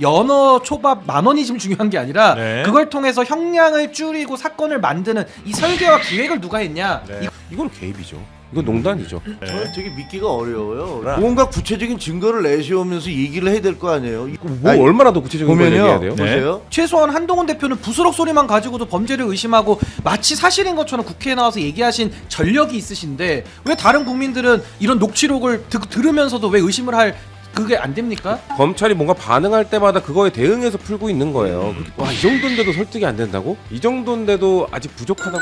연어 초밥 10,000원이 지금 중요한 게 아니라 네. 그걸 통해서 형량을 줄이고 사건을 만드는 이 설계와 기획을 누가 했냐. 네. 이건 개입이죠. 이건 농단이죠. 네. 되게 믿기가 어려워요. 뭔가 구체적인 증거를 내세우면서 얘기를 해야 될 거 아니에요. 뭐 얼마나 더 구체적인 걸 얘기해야 돼요? 네. 보세요. 최소한 한동훈 대표는 부스럭 소리만 가지고도 범죄를 의심하고 마치 사실인 것처럼 국회에 나와서 얘기하신 전력이 있으신데 왜 다른 국민들은 이런 녹취록을 들으면서도 왜 의심을 할 그게 안 됩니까? 검찰이 뭔가 반응할 때마다 그거에 대응해서 풀고 있는 거예요. 와, 이 정도인데도 설득이 안 된다고? 이 정도인데도 아직 부족하다고.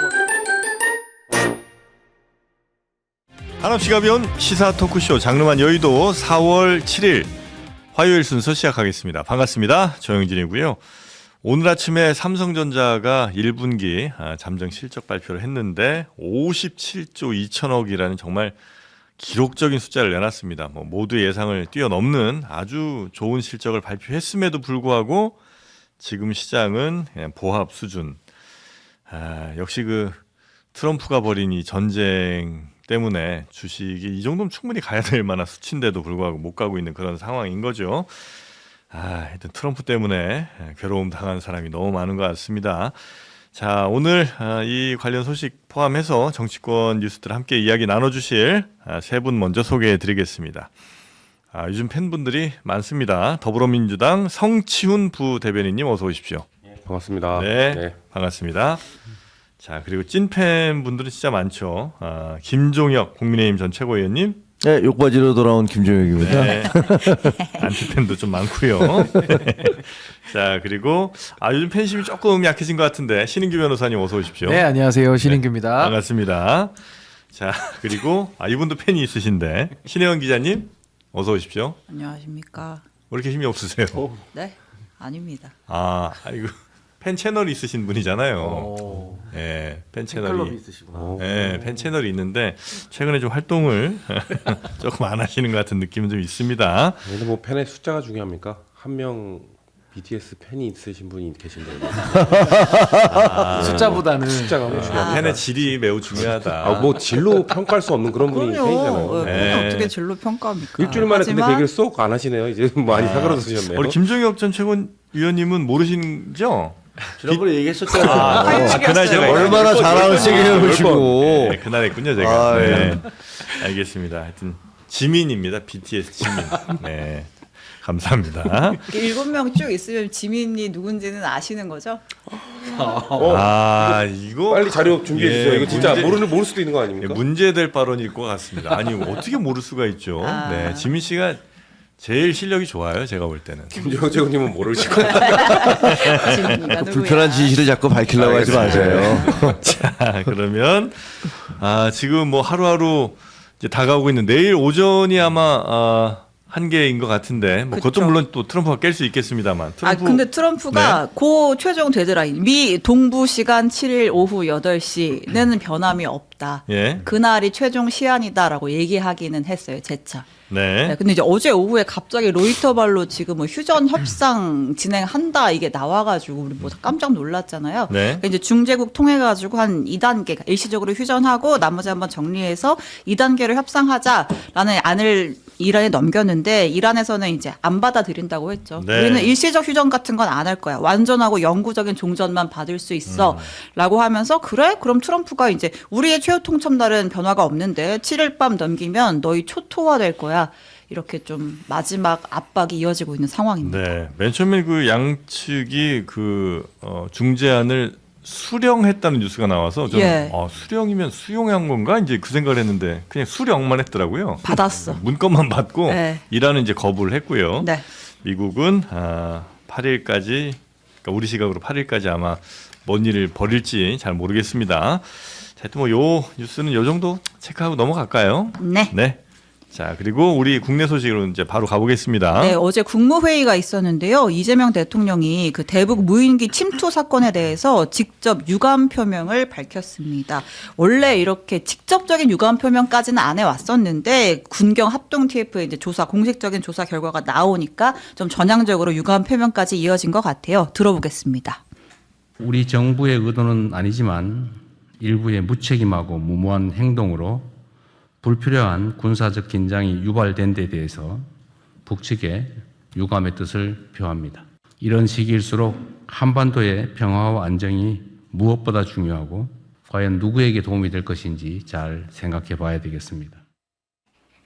한없이 가벼운 시사 토크쇼 장르만 여의도 4월 7일 화요일 순서 시작하겠습니다. 반갑습니다. 조영진이고요. 오늘 아침에 삼성전자가 1분기 잠정 실적 발표를 했는데 57조 2천억이라는 정말 기록적인 숫자를 내놨습니다. 모두 예상을 뛰어넘는 아주 좋은 실적을 발표했음에도 불구하고 지금 시장은 그냥 보합 수준. 역시 그 트럼프가 벌인 이 전쟁 때문에 주식이 이 정도면 충분히 가야 될 만한 수치인데도 불구하고 못 가고 있는 그런 상황인 거죠. 하여튼 트럼프 때문에 괴로움 당하는 사람이 너무 많은 것 같습니다. 자, 오늘 이 관련 소식 포함해서 정치권 뉴스들 함께 이야기 나눠주실 세 분 먼저 소개해드리겠습니다. 요즘 팬분들이 많습니다. 더불어민주당 성치훈 부대변인님 어서 오십시오. 반갑습니다. 네. 반갑습니다. 자, 그리고 찐팬 분들은 진짜 많죠. 김종혁 국민의힘 전 최고위원님. 네, 욕바지로 돌아온 김종혁입니다. 네. 안티팬도 좀 많고요. 자, 그리고 요즘 팬심이 조금 약해진 것 같은데 신인규 변호사님 어서 오십시오. 네, 안녕하세요. 신인규입니다. 반갑습니다. 자, 그리고 이분도 팬이 있으신데 신혜원 기자님 어서 오십시오. 안녕하십니까. 왜 이렇게 힘이 없으세요? 네, 아닙니다. 이거 팬 채널이 있으신 분이잖아요. 네, 팬 채널이 있으시구나. 네, 팬 채널이 있는데 최근에 좀 활동을 조금 안 하시는 것 같은 느낌은 좀 있습니다. 근데 뭐 팬의 숫자가 중요합니까? 한 명 BTS 팬이 있으신 분이 계신데 숫자보다는 숫자가 뭐 중요합니까? 팬의 질이 매우 중요하다. 뭐 질로 평가할 수 없는 그런 분이 팬이잖아요. 네. 네. 어떻게 진로 평가합니까? 일주일 만에 근데 그 하지만 얘기를 쏙 안 하시네요. 이제 많이 사그러드셨네요. 우리 김종혁 전 최고위원님은 모르시죠? 지난번에 얘기했었잖아요. 그날 제가 얼마나 자랑을 세게 해보시고. 네, 그날 했군요 제가. 네. 알겠습니다. 하여튼 지민입니다. BTS 지민. 네, 감사합니다. 7명 쭉 있으면 지민이 누군지는 아시는 거죠? 이거 빨리 자료 준비해 주세요. 이거 진짜 문제- 모를 수도 있는 거 아닙니까? 문제될 발언일 것 같습니다. 아니 어떻게 모를 수가 있죠? 네, 지민 씨가 제일 실력이 좋아요. 제가 볼 때는. 김정은 최고님은 모르실 거예요. 지민이가 누구야? 불편한 진실을 자꾸 밝히려고 하지 마세요. 자, 그러면 지금 뭐 하루하루 이제 다가오고 있는 내일 오전이 아마 한계인 것 같은데 뭐 그것도 그쵸. 물론 또 트럼프가 깰 수 있겠습니다만. 근데 트럼프가 고 최종 데드라인 미 동부 시간 7일 오후 8시는 변함이 없다. 예. 그날이 최종 시한이다라고 얘기하기는 했어요. 재차. 네. 네, 근데 이제 어제 오후에 갑자기 로이터발로 지금 뭐 휴전 협상 진행한다 이게 나와가지고 우리 뭐 깜짝 놀랐잖아요. 네. 그러니까 이제 중재국 통해가지고 한 2단계 일시적으로 휴전하고 나머지 한번 정리해서 2단계로 협상하자라는 안을 이란에 넘겼는데 이란에서는 이제 안 받아들인다고 했죠. 네. 우리는 일시적 휴전 같은 건 안 할 거야. 완전하고 영구적인 종전만 받을 수 있어.라고 하면서 그래? 그럼 트럼프가 이제 우리의 최후 통첩날은 변화가 없는데 7일 밤 넘기면 너희 초토화될 거야. 이렇게 좀 마지막 압박이 이어지고 있는 상황입니다. 네. 맨 처음에 그 양측이 그 중재안을 수령했다는 뉴스가 나와서 좀 예. 수령이면 수용한 건가 이제 그 생각을 했는데 그냥 수령만 했더라고요. 받았어. 문건만 받고 네. 이란은 이제 거부를 했고요. 네. 미국은 8일까지 그러니까 우리 시각으로 8일까지 아마 뭔 일을 벌일지 잘 모르겠습니다. 자, 하여튼 뭐 요 뉴스는 요 정도 체크하고 넘어갈까요? 네. 네. 자, 그리고 우리 국내 소식으로 이제 바로 가보겠습니다. 네, 어제 국무회의가 있었는데요. 이재명 대통령이 그 대북 무인기 침투 사건에 대해서 직접 유감 표명을 밝혔습니다. 원래 이렇게 직접적인 유감 표명까지는 안 해왔었는데 군경 합동 TF의 이제 조사 공식적인 조사 결과가 나오니까 좀 전향적으로 유감 표명까지 이어진 것 같아요. 들어보겠습니다. 우리 정부의 의도는 아니지만 일부의 무책임하고 무모한 행동으로 불필요한 군사적 긴장이 유발된 데 대해서 북측에 유감의 뜻을 표합니다. 이런 시기일수록 한반도의 평화와 안정이 무엇보다 중요하고 과연 누구에게 도움이 될 것인지 잘 생각해 봐야 되겠습니다.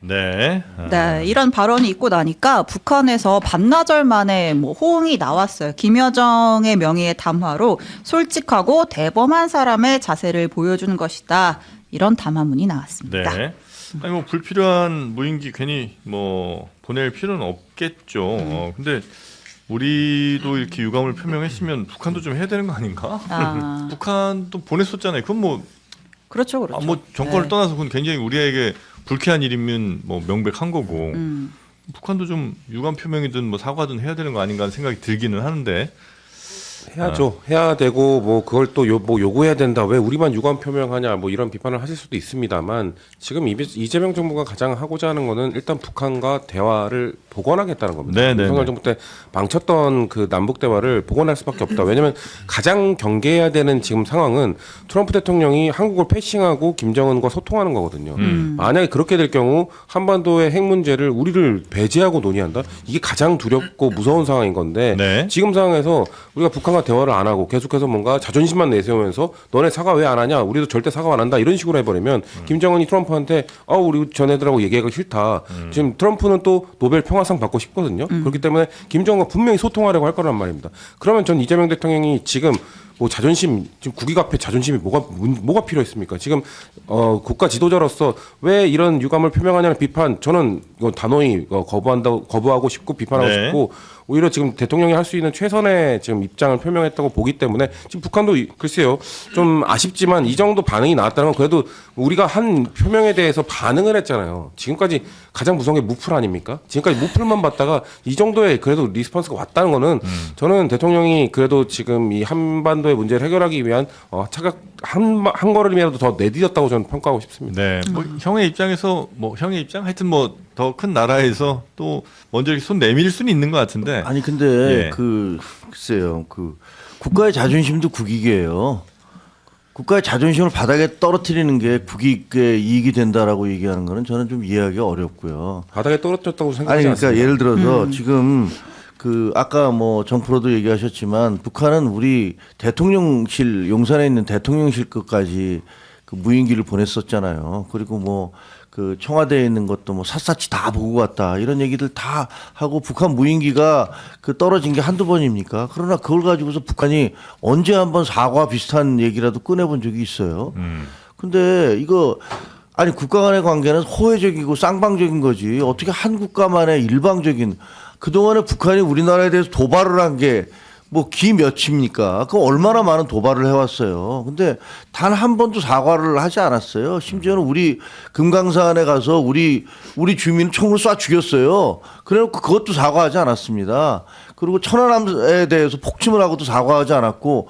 네. 네, 이런 발언이 있고 나니까 북한에서 반나절 만에 뭐 호응이 나왔어요. 김여정의 명의의 담화로 솔직하고 대범한 사람의 자세를 보여주는 것이다. 이런 담화문이 나왔습니다. 네. 아니 뭐 불필요한 무인기 괜히 뭐 보낼 필요는 없겠죠. 근데 우리도 이렇게 유감을 표명했으면 북한도 좀 해야 되는 거 아닌가? 아. 북한도 보냈었잖아요. 그건 뭐 그렇죠, 그렇죠. 뭐 정권을 네. 떠나서 그건 굉장히 우리에게 불쾌한 일이면 뭐 명백한 거고 북한도 좀 유감 표명이든 뭐 사과든 해야 되는 거 아닌가 하는 생각이 들기는 하는데 해야죠. 해야 되고 뭐 그걸 또 뭐 요구해야 된다. 왜 우리만 유감 표명하냐. 뭐 이런 비판을 하실 수도 있습니다만 지금 이재명 정부가 가장 하고자 하는 거는 일단 북한과 대화를 복원하겠다는 겁니다. 네네네. 윤석열 정부 때 망쳤던 그 남북 대화를 복원할 수밖에 없다. 왜냐하면 가장 경계해야 되는 지금 상황은 트럼프 대통령이 한국을 패싱하고 김정은과 소통하는 거거든요. 만약에 그렇게 될 경우 한반도의 핵 문제를 우리를 배제하고 논의한다. 이게 가장 두렵고 무서운 상황인 건데 네. 지금 상황에서 우리가 북한과 대화를 안 하고 계속해서 뭔가 자존심만 내세우면서 너네 사과 왜 안 하냐? 우리도 절대 사과 안 한다. 이런 식으로 해버리면 김정은이 트럼프한테 우리 전애들하고 얘기하기 싫다. 지금 트럼프는 또 노벨 평화상 받고 싶거든요. 그렇기 때문에 김정은과 분명히 소통하려고 할 거란 말입니다. 그러면 전 이재명 대통령이 지금 뭐 자존심, 지금 국익 앞에 자존심이 뭐가 필요했습니까? 지금 국가 지도자로서 왜 이런 유감을 표명하냐는 비판, 저는 이거 단호히 거부하고 싶고 비판하고 네. 싶고 오히려 지금 대통령이 할 수 있는 최선의 지금 입장을 표명했다고 보기 때문에 지금 북한도 글쎄요 좀 아쉽지만 이 정도 반응이 나왔다는 건 그래도 우리가 한 표명에 대해서 반응을 했잖아요. 지금까지 가장 무서운 게 무풀 아닙니까? 지금까지 무풀만 받다가 이 정도의 그래도 리스폰스가 왔다는 거는 저는 대통령이 그래도 지금 이 한반도의 문제를 해결하기 위한 차각 한 걸음이라도 더 내디뎠다고 저는 평가하고 싶습니다. 네. 뭐 형의 입장에서 뭐 형의 입장 하여튼 뭐 더 큰 나라에서 또 먼저 이렇게 손 내밀 수는 있는 것 같은데. 아니 근데 예. 글쎄요. 국가의 자존심도 국익이에요. 국가의 자존심을 바닥에 떨어뜨리는 게 국익의 이익이 된다라고 얘기하는 거는 저는 좀 이해하기 어렵고요. 바닥에 떨어졌다고 아니 생각하지 그러니까 않습니다. 예를 들어서 지금 아까 뭐 정프로도 얘기하셨지만 북한은 우리 대통령실 용산에 있는 대통령실 끝까지 그 무인기를 보냈었잖아요. 그리고 뭐 그 청와대에 있는 것도 뭐 샅샅이 다 보고 갔다 이런 얘기들 다 하고 북한 무인기가 그 떨어진 게 한두 번입니까? 그러나 그걸 가지고서 북한이 언제 한번 사과 비슷한 얘기라도 꺼내본 적이 있어요. 근데 이거 아니 국가 간의 관계는 호혜적이고 쌍방적인 거지 어떻게 한 국가만의 일방적인 그동안에 북한이 우리나라에 대해서 도발을 한 게 뭐 기 몇입니까? 그 얼마나 많은 도발을 해왔어요. 근데 단 한 번도 사과를 하지 않았어요. 심지어는 우리 금강산에 가서 우리 주민을 총으로 쏴 죽였어요. 그래놓고 그것도 사과하지 않았습니다. 그리고 천안함에 대해서 폭침을 하고도 사과하지 않았고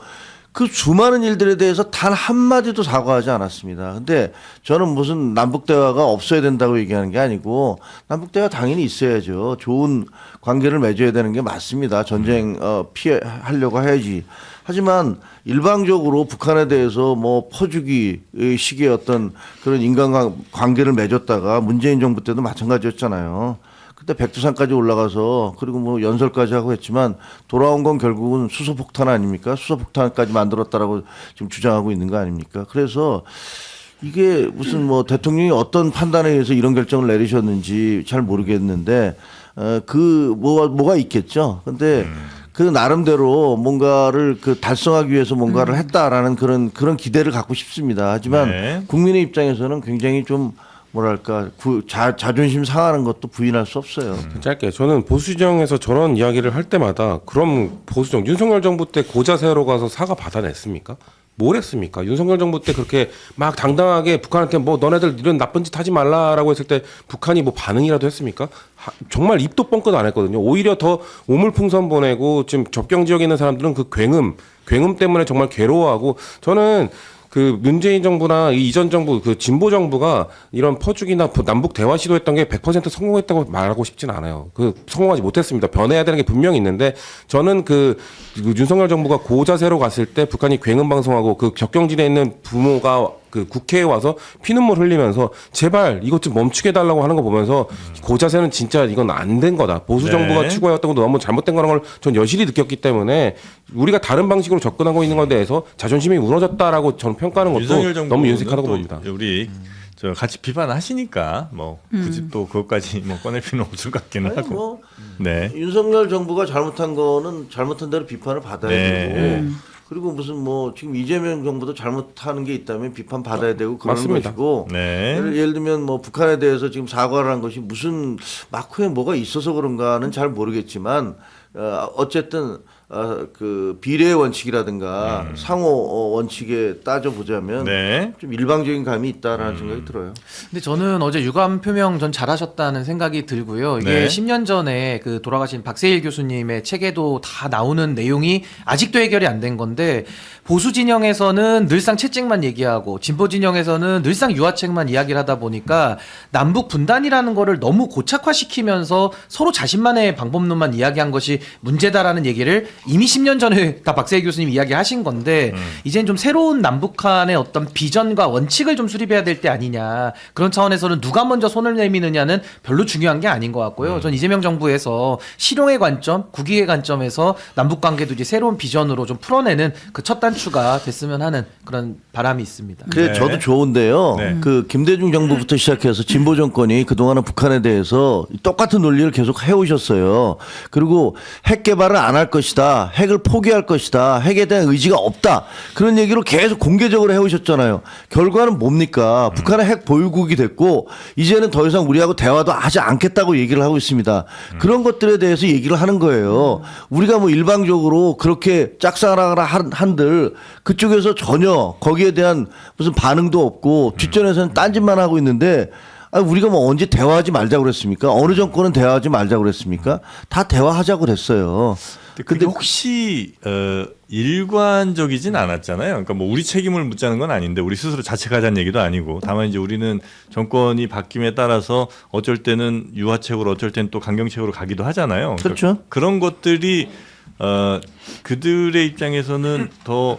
그 수많은 일들에 대해서 단 한마디도 사과하지 않았습니다. 근데 저는 무슨 남북대화가 없어야 된다고 얘기하는 게 아니고 남북대화 당연히 있어야죠. 좋은 관계를 맺어야 되는 게 맞습니다. 전쟁 피하려고 해야지. 하지만 일방적으로 북한에 대해서 뭐 퍼주기 식의 어떤 그런 인간관계를 맺었다가 문재인 정부 때도 마찬가지였잖아요. 그때 백두산까지 올라가서 그리고 뭐 연설까지 하고 했지만 돌아온 건 결국은 수소폭탄 아닙니까? 수소폭탄까지 만들었다라고 지금 주장하고 있는 거 아닙니까? 그래서 이게 무슨 뭐 대통령이 어떤 판단에 의해서 이런 결정을 내리셨는지 잘 모르겠는데 뭐가 있겠죠. 근데 그 나름대로 뭔가를 달성하기 위해서 뭔가를 했다라는 그런 기대를 갖고 싶습니다. 하지만 네. 국민의 입장에서는 굉장히 좀 뭐랄까 자존심 상하는 것도 부인할 수 없어요. 짧게 저는 보수정에서 저런 이야기를 할 때마다 그럼 보수정 윤석열 정부 때 고자세로 가서 사과 받아냈습니까? 뭘 했습니까? 윤석열 정부 때 그렇게 막 당당하게 북한한테 뭐 너네들 이런 나쁜 짓 하지 말라라고 했을 때 북한이 뭐 반응이라도 했습니까? 정말 입도 뻥끗 안 했거든요. 오히려 더 오물풍선 보내고 지금 접경 지역에 있는 사람들은 그 굉음 때문에 정말 괴로워하고 저는 그 문재인 정부나 이전 정부 그 진보 정부가 이런 퍼주기나 남북 대화 시도했던 게 100% 성공했다고 말하고 싶진 않아요. 성공하지 못했습니다. 변해야 되는 게 분명히 있는데 저는 그 윤석열 정부가 고자세로 갔을 때 북한이 굉음 방송하고 그 접경지대에 있는 부모가 그 국회에 와서 피눈물 흘리면서 제발 이것 좀 멈추게 해달라고 하는 거 보면서 고자세는 진짜 이건 안 된 거다. 보수 정부가 네. 추구해왔던 것도 너무 잘못된 거라는 걸 전 여실히 느꼈기 때문에 우리가 다른 방식으로 접근하고 있는 것에 대해서 자존심이 무너졌다라고 저는 평가하는 윤석열 것도 정부는 너무 윤색하다고 또 봅니다. 우리 저 같이 비판하시니까 뭐 굳이 또 그것까지 뭐 꺼낼 필요는 없을 것 같기는 아니, 하고. 뭐 네. 윤석열 정부가 잘못한 거는 잘못한 대로 비판을 받아야 네. 되고 그리고 무슨 뭐 지금 이재명 정부도 잘못하는 게 있다면 비판 받아야 되고 그런 맞습니다. 것이고 네. 예를 들면 뭐 북한에 대해서 지금 사과를 한 것이 무슨 마크에 뭐가 있어서 그런가는 잘 모르겠지만 어쨌든 그 비례의 원칙이라든가 상호 원칙에 따져보자면 네. 좀 일방적인 감이 있다라는 생각이 들어요. 근데 저는 어제 유감 표명 전 잘하셨다는 생각이 들고요. 이게 네. 10년 전에 그 돌아가신 박세일 교수님의 책에도 다 나오는 내용이 아직도 해결이 안 된 건데 보수 진영에서는 늘상 채찍만 얘기하고 진보 진영에서는 늘상 유화책만 이야기를 하다 보니까 남북 분단이라는 거를 너무 고착화시키면서 서로 자신만의 방법론만 이야기한 것이 문제다라는 얘기를 이미 10년 전에 다 박세일 교수님 이야기하신 건데 이제는 좀 새로운 남북한의 어떤 비전과 원칙을 좀 수립해야 될 때 아니냐. 그런 차원에서는 누가 먼저 손을 내미느냐는 별로 중요한 게 아닌 것 같고요. 전 이재명 정부에서 실용의 관점, 국익의 관점에서 남북 관계도 이제 새로운 비전으로 좀 풀어내는 그 첫 단추가 됐으면 하는 그런 바람이 있습니다. 그래 네. 저도 좋은데요. 네. 그 김대중 정부부터 시작해서 진보 정권이 그동안은 북한에 대해서 똑같은 논리를 계속 해오셨어요. 그리고 핵 개발을 안 할 것이다. 핵을 포기할 것이다. 핵에 대한 의지가 없다. 그런 얘기로 계속 공개적으로 해오셨잖아요. 결과는 뭡니까? 북한은 핵 보유국이 됐고 이제는 더 이상 우리하고 대화도 하지 않겠다고 얘기를 하고 있습니다. 그런 것들에 대해서 얘기를 하는 거예요. 우리가 뭐 일방적으로 그렇게 짝사랑하라 한들 그쪽에서 전혀 거기에 대한 무슨 반응도 없고 뒷전에서는 딴짓만 하고 있는데 우리가 뭐 언제 대화하지 말자고 그랬습니까? 어느 정권은 대화하지 말자고 그랬습니까? 다 대화하자고 그랬어요. 근데 혹시 일관적이진 않았잖아요. 그러니까 뭐 우리 책임을 묻자는 건 아닌데 우리 스스로 자책하자는 얘기도 아니고 다만 이제 우리는 정권이 바뀜에 따라서 어쩔 때는 유화책으로 어쩔 때는 또 강경책으로 가기도 하잖아요. 그러니까 그렇죠. 그런 것들이 그들의 입장에서는 더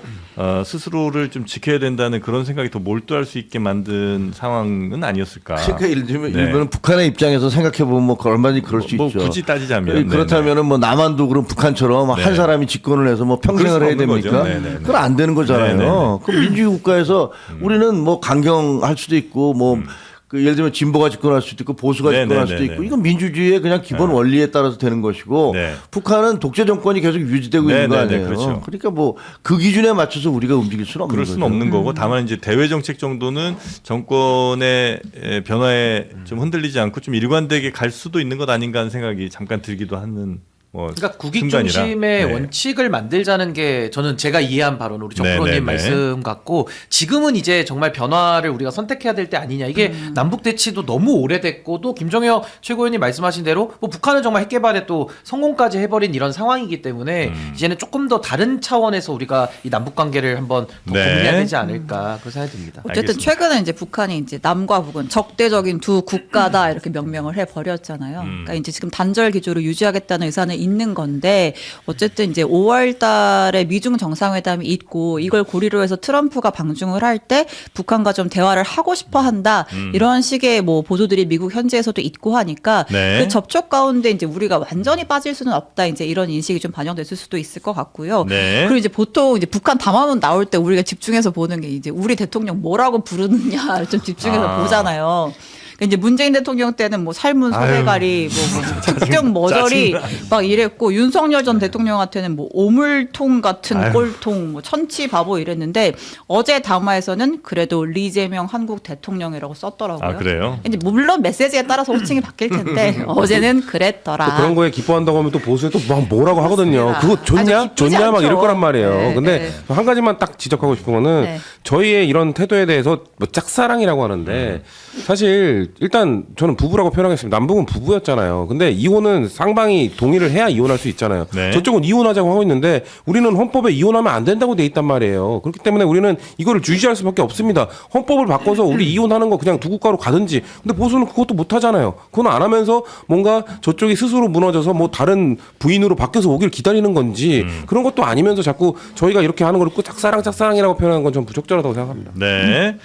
스스로를 좀 지켜야 된다는 그런 생각이 더 몰두할 수 있게 만든 상황은 아니었을까. 그러니까 예를 들면 네. 일본은 북한의 입장에서 생각해 보면 뭐 얼마든지 그럴 수 뭐 있죠. 굳이 따지자면 그렇다면은 뭐 남한도 그럼 북한처럼 네. 한 사람이 집권을 해서 뭐 그럴 평생을 수는 해야 없는 거죠. 됩니까? 네네네. 그건 안 되는 거잖아요. 네네네. 그럼 민주주의 국가에서 우리는 뭐 강경할 수도 있고 뭐 그 예를 들면 진보가 집권할 수도 있고 보수가 집권할 수도 네네네네. 있고 이건 민주주의의 그냥 기본 원리에 따라서 되는 것이고 네. 북한은 독재 정권이 계속 유지되고 있는 거 네네네. 아니에요. 그렇죠. 그러니까 뭐 그 기준에 맞춰서 우리가 움직일 수는 없는 그럴 거죠. 수는 없는 거고 다만 이제 대외 정책 정도는 정권의 변화에 좀 흔들리지 않고 좀 일관되게 갈 수도 있는 것 아닌가 하는 생각이 잠깐 들기도 하는 뭐 그러니까 국익 순간이라. 중심의 네. 원칙을 만들자는 게 저는 제가 이해한 바로는 우리 정 네, 프로님 네, 네. 말씀 같고 지금은 이제 정말 변화를 우리가 선택해야 될 때 아니냐. 이게 남북 대치도 너무 오래됐고 또 김정혁 최고위원님 말씀하신 대로 뭐 북한은 정말 핵 개발에 또 성공까지 해버린 이런 상황이기 때문에 이제는 조금 더 다른 차원에서 우리가 이 남북 관계를 한번 더 네. 고민해야 되지 않을까 그런 생각이 듭니다. 어쨌든 알겠습니다. 최근에 이제 북한이 이제 남과 북은 적대적인 두 국가다 이렇게 명명을 해 버렸잖아요. 그러니까 이제 지금 단절 기조를 유지하겠다는 의사는 있는 건데 어쨌든 이제 5월 달에 미중 정상회담이 있고 이걸 고리로 해서 트럼프가 방중을 할 때 북한과 좀 대화를 하고 싶어 한다. 이런 식의 뭐 보도들이 미국 현지에서도 있고 하니까 네. 그 접촉 가운데 이제 우리가 완전히 빠질 수는 없다. 이제 이런 인식이 좀 반영됐을 수도 있을 것 같고요. 네. 그리고 이제 보통 이제 북한 담화문 나올 때 우리가 집중해서 보는 게 이제 우리 대통령 뭐라고 부르느냐 좀 집중해서 보잖아요. 그러니까 이제 문재인 대통령 때는 뭐 삶은 소대가리, 뭐 특정 머저리 막 이랬고 윤석열 전 대통령한테는 뭐 오물통 같은 꼴통, 뭐 천치 바보 이랬는데 어제 담화에서는 그래도 리재명 한국 대통령이라고 썼더라고요. 아 그래요? 이제 물론 메시지에 따라서 호칭이 바뀔 텐데 어제는 그랬더라. 또 그런 거에 기뻐한다고 하면 또 보수에 또 막 뭐라고 하거든요. 맞습니다. 그거 좋냐? 아주 기쁘지 좋냐? 막 않죠. 이럴 거란 말이에요. 네, 근데 네. 한 가지만 딱 지적하고 싶은 거는 네. 저희의 이런 태도에 대해서 뭐 짝사랑이라고 하는데 사실 일단 저는 부부라고 표현하겠습니다. 남북은 부부였잖아요. 근데 이혼은 상방이 동의를 해야 이혼할 수 있잖아요. 네. 저쪽은 이혼하자고 하고 있는데 우리는 헌법에 이혼하면 안 된다고 돼 있단 말이에요. 그렇기 때문에 우리는 이거를 주시할 수밖에 없습니다. 헌법을 바꿔서 우리 이혼하는 거 그냥 두 국가로 가든지. 근데 보수는 그것도 못 하잖아요. 그건 안 하면서 뭔가 저쪽이 스스로 무너져서 뭐 다른 부인으로 바뀌어서 오길 기다리는 건지 그런 것도 아니면서 자꾸 저희가 이렇게 하는 걸 짝사랑이라고 표현하는 건 좀 부적절하다고 생각합니다. 네.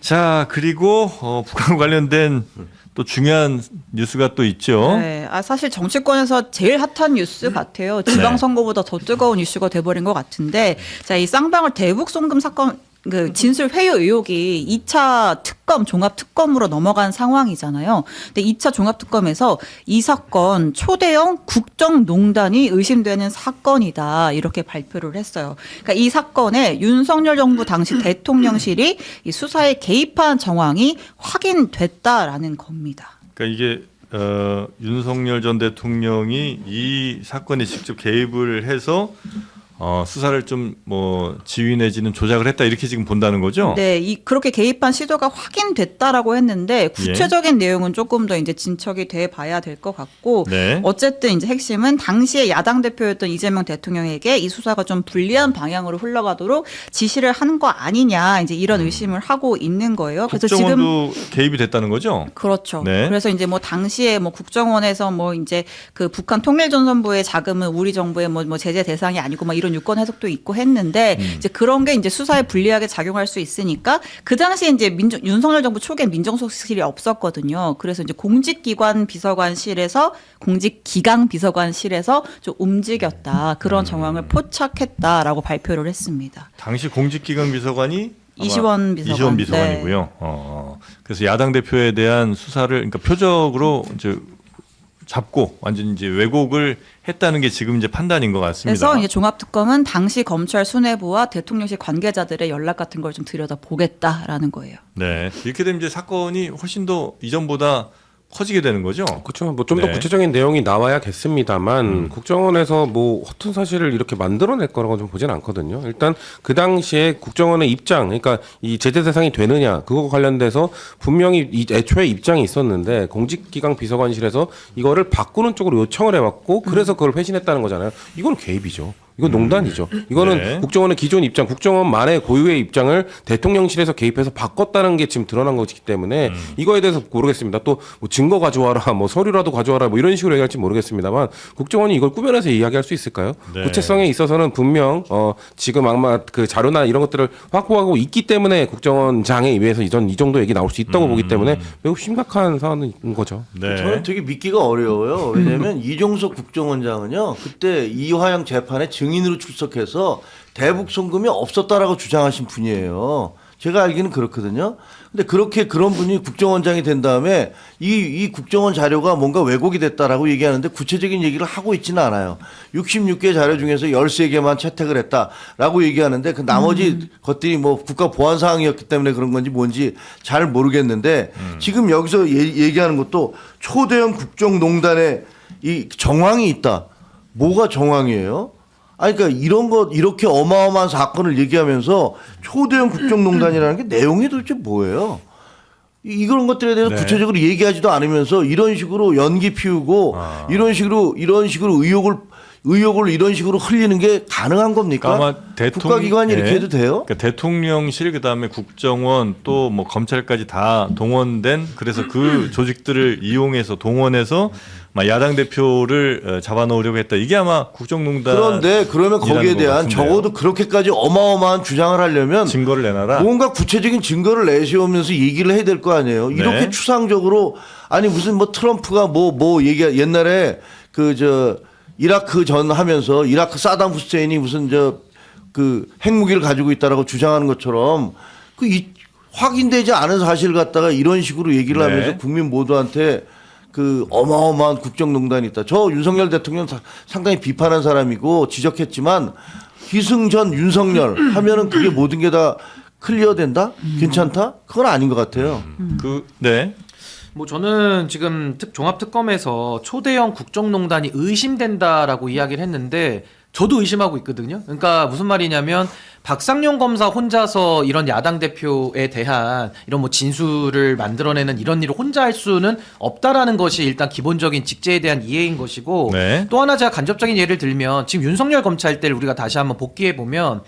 자, 그리고 북한 관련된 또 중요한 뉴스가 또 있죠. 네, 사실 정치권에서 제일 핫한 뉴스 같아요. 지방선거보다 더 뜨거운 이슈가 돼버린 것 같은데, 자, 이 쌍방울 대북 송금 사건 그 진술 회유 의혹이 2차 특검 종합 특검으로 넘어간 상황이잖아요. 근데 2차 종합 특검에서 이 사건 초대형 국정농단이 의심되는 사건이다 이렇게 발표를 했어요. 그러니까 이 사건에 윤석열 정부 당시 대통령실이 이 수사에 개입한 정황이 확인됐다라는 겁니다. 그러니까 이게 윤석열 전 대통령이 이 사건에 직접 개입을 해서 수사를 좀 뭐 지휘 내지는 조작을 했다 이렇게 지금 본다는 거죠? 네, 그렇게 개입한 시도가 확인됐다라고 했는데 구체적인 내용은 조금 더 이제 진척이 돼 봐야 될 것 같고 네. 어쨌든 이제 핵심은 당시에 야당 대표였던 이재명 대통령에게 이 수사가 좀 불리한 방향으로 흘러가도록 지시를 한 거 아니냐 이제 이런 의심을 하고 있는 거예요. 그래서 지금 국정원도 개입이 됐다는 거죠? 그렇죠. 네. 그래서 이제 뭐 당시에 뭐 국정원에서 뭐 이제 그 북한 통일전선부의 자금은 우리 정부의 뭐 제재 대상이 아니고 막 이런 유권 해석도 있고 했는데 이제 그런 게 이제 수사에 불리하게 작용할 수 있으니까 그 당시에 이제 윤석열 정부 초기에 민정수석실이 없었거든요. 그래서 이제 공직기관 비서관실에서 공직기강 비서관실에서 좀 움직였다 그런 정황을 포착했다라고 발표를 했습니다. 당시 공직기강 비서관이 이시원 비서관. 이시원 비서관이고요. 그래서 야당 대표에 대한 수사를 그러니까 표적으로 이제 잡고 완전 이제 왜곡을 했다는 게 지금 이제 판단인 것 같습니다. 그래서 이제 종합특검은 당시 검찰 수뇌부와 대통령실 관계자들의 연락 같은 걸 좀 들여다 보겠다라는 거예요. 네, 이렇게 되면 이제 사건이 훨씬 더 이전보다 커지게 되는 거죠. 그렇죠. 뭐 좀 더 네. 구체적인 내용이 나와야겠습니다만 국정원에서 뭐 허튼 사실을 이렇게 만들어낼 거라고 좀 보진 않거든요. 일단 그 당시에 국정원의 입장, 그러니까 이 제재 대상이 되느냐 그거 관련돼서 분명히 애초에 입장이 있었는데 공직기강 비서관실에서 이거를 바꾸는 쪽으로 요청을 해왔고 그래서 그걸 회신했다는 거잖아요. 이건 개입이죠. 이건 농단이죠. 이거는 네. 국정원의 기존 입장, 국정원만의 고유의 입장을 대통령실에서 개입해서 바꿨다는 게 지금 드러난 것이기 때문에 이거에 대해서 모르겠습니다. 또 뭐 증거 가져와라, 뭐 서류라도 가져와라, 뭐 이런 식으로 얘기할지 모르겠습니다만 국정원이 이걸 꾸며내서 이야기할 수 있을까요? 네. 구체성에 있어서는 분명 지금 아마 그 자료나 이런 것들을 확보하고 있기 때문에 국정원장에 의해서 이 정도 얘기 나올 수 있다고 보기 때문에 매우 심각한 사안인 거죠. 네. 저는 되게 믿기가 어려워요. 왜냐하면 이종석 국정원장은요 그때 이화영 재판에 증인으로 출석해서 대북 송금이 없었다라고 주장하신 분이에요. 제가 알기는 그렇거든요. 근데 그렇게 그런 분이 국정원장이 된 다음에 이 국정원 자료가 뭔가 왜곡이 됐다라고 얘기하는데 구체적인 얘기를 하고 있지는 않아요. 66개 자료 중에서 13개만 채택을 했다라고 얘기하는데 그 나머지 것들이 뭐 국가 보안 사항이었기 때문에 그런 건지 뭔지 잘 모르겠는데 지금 여기서 얘기하는 것도 초대형 국정농단에 이 정황이 있다. 뭐가 정황이에요? 아니, 그러니까 이런 것, 이렇게 어마어마한 사건을 얘기하면서 초대형 국정농단이라는 게 내용이 도대체 뭐예요? 이런 것들에 대해서 네. 구체적으로 얘기하지도 않으면서 이런 식으로 연기 피우고 이런 식으로 의혹을 이런 식으로 흘리는 게 가능한 겁니까? 아마 국가기관이 이렇게 해도 돼요? 그러니까 대통령실 그다음에 국정원 또 뭐 검찰까지 다 동원된 그래서 그 조직들을 이용해서 동원해서 막 야당 대표를 잡아놓으려고 했다. 이게 아마 국정농단. 그런데 그러면 거기에 대한 적어도 그렇게까지 어마어마한 주장을 하려면 증거를 내놔라. 뭔가 구체적인 증거를 내세우면서 얘기를 해야 될 거 아니에요. 네. 이렇게 추상적으로 아니 무슨 뭐 트럼프가 뭐 얘기 옛날에 이라크 전 하면서 이라크 사담 후세인이 무슨 그 핵무기를 가지고 있다라고 주장하는 것처럼 확인되지 않은 사실 갖다가 이런 식으로 얘기를 네. 하면서 국민 모두한테 그 어마어마한 국정농단이 있다. 저 윤석열 대통령 상당히 비판한 사람이고 지적했지만 기승전 윤석열 하면은 그게 모든 게 다 클리어된다? 괜찮다? 그건 아닌 것 같아요. 네. 뭐 저는 지금 종합특검에서 초대형 국정농단이 의심된다라고 이야기를 했는데 저도 의심하고 있거든요. 그러니까 무슨 말이냐면 박상용 검사 혼자서 이런 야당 대표에 대한 이런 뭐 진술을 만들어내는 이런 일을 혼자 할 수는 없다라는 것이 일단 기본적인 직제에 대한 이해인 것이고 네. 또 하나 제가 간접적인 예를 들면 지금 윤석열 검찰 때를 우리가 다시 한번 복기해 보면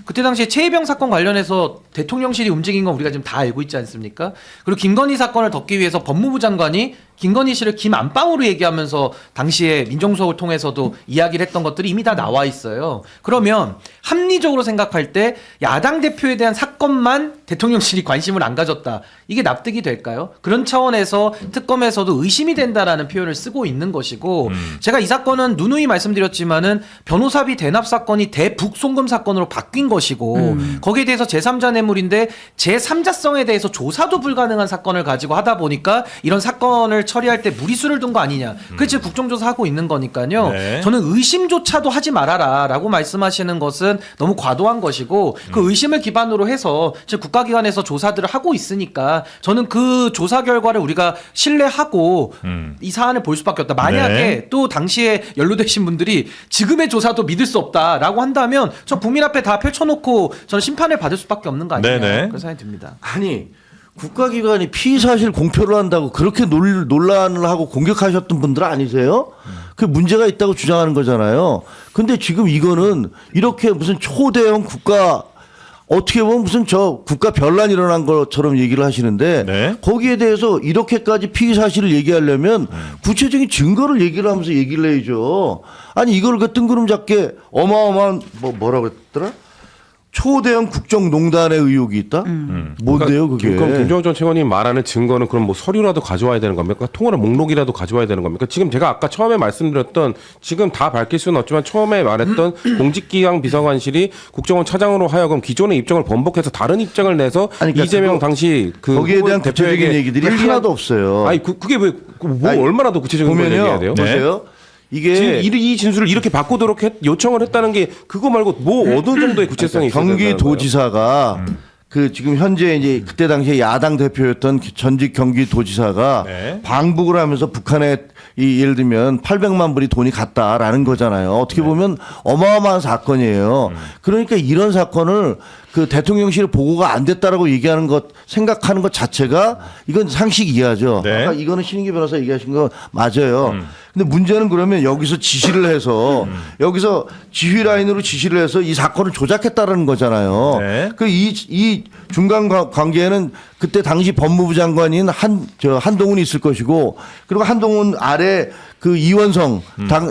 그때 당시에 최혜병 사건 관련해서 대통령실이 움직인 건 우리가 지금 다 알고 있지 않습니까? 그리고 김건희 사건을 덮기 위해서 법무부 장관이 김건희 씨를 김안방으로 얘기하면서 당시에 민정수석을 통해서도 이야기를 했던 것들이 이미 다 나와 있어요. 그러면 합리적으로 생각할 때 야당 대표에 대한 사건만 대통령실이 관심을 안 가졌다. 이게 납득이 될까요? 그런 차원에서 특검에서도 의심이 된다라는 표현을 쓰고 있는 것이고 제가 이 사건은 누누이 말씀드렸지만은 변호사비 대납 사건이 대북송금 사건으로 바뀐 것이고 거기에 대해서 제3자 뇌물인데 제3자성에 대해서 조사도 불가능한 사건을 가지고 하다 보니까 이런 사건을 처리할 때 무리수를 둔 거 아니냐. 그게 지금 국정조사하고 있는 거니까요. 네. 저는 의심조차도 하지 말아라 라고 말씀하시는 것은 너무 과도한 것이고 그 의심을 기반으로 해서 지금 국가기관에서 조사들을 하고 있으니까 저는 그 조사 결과를 우리가 신뢰하고 이 사안을 볼 수밖에 없다. 만약에 네. 또 당시에 연루되신 분들이 지금의 조사도 믿을 수 없다라고 한다면 저 국민 앞에 다 펼쳐놓고 저는 심판을 받을 수밖에 없는 거 아니냐. 네네. 그런 생각이 듭니다. 아니 국가기관이 피의 사실 공표를 한다고 그렇게 논란을 하고 공격하셨던 분들 아니세요? 그 문제가 있다고 주장하는 거잖아요. 근데 지금 이거는 이렇게 무슨 초대형 국가 어떻게 보면 무슨 저 국가 변란 일어난 것처럼 얘기를 하시는데 네. 거기에 대해서 이렇게까지 피의 사실을 얘기하려면 구체적인 증거를 얘기를 하면서 얘기를 해야죠. 아니 이걸 그 뜬구름 잡게 어마어마한 뭐라고 했더라? 초대형 국정농단의 의혹이 있다? 뭔데요 그게? 그럼 김정은 전 최고님 말하는 증거는 그럼 뭐 서류라도 가져와야 되는 겁니까? 통화나 목록이라도 가져와야 되는 겁니까? 지금 제가 아까 처음에 말씀드렸던 지금 다 밝힐 수는 없지만 처음에 말했던 공직기강 비서관실이 국정원 차장으로 하여금 기존의 입장을 번복해서 다른 입장을 내서 아니, 그러니까 이재명 당시 그 거기에 대한 후보 구체적인 대표에게 얘기들이 불리한- 하나도 없어요. 아니 그게 왜 뭐 아니, 얼마나 더 구체적인 걸 얘기해야 돼요? 보세요. 이게 지금 이 진술을 이렇게 바꾸도록 요청을 했다는 게 그거 말고 뭐 어느 정도의 구체성이 있어야 된다는 거예요? 경기도지사가 그 지금 현재 이제 그때 당시에 야당 대표였던 전직 경기도지사가 네. 방북을 하면서 북한에 이 예를 들면 800만 불이 돈이 갔다라는 거잖아요. 어떻게 보면 어마어마한 사건이에요. 그러니까 이런 사건을 그 대통령실 보고가 안 됐다라고 얘기하는 것 생각하는 것 자체가 이건 상식 이하죠. 네. 아까 이거는 신인기 변호사 얘기하신 거 맞아요. 근데 문제는 그러면 여기서 지시를 해서 여기서 지휘 라인으로 지시를 해서 이 사건을 조작했다라는 거잖아요. 네. 그 이 중간 관계에는 그때 당시 법무부 장관인 한동훈이 있을 것이고 그리고 한동훈 아래 그 이원성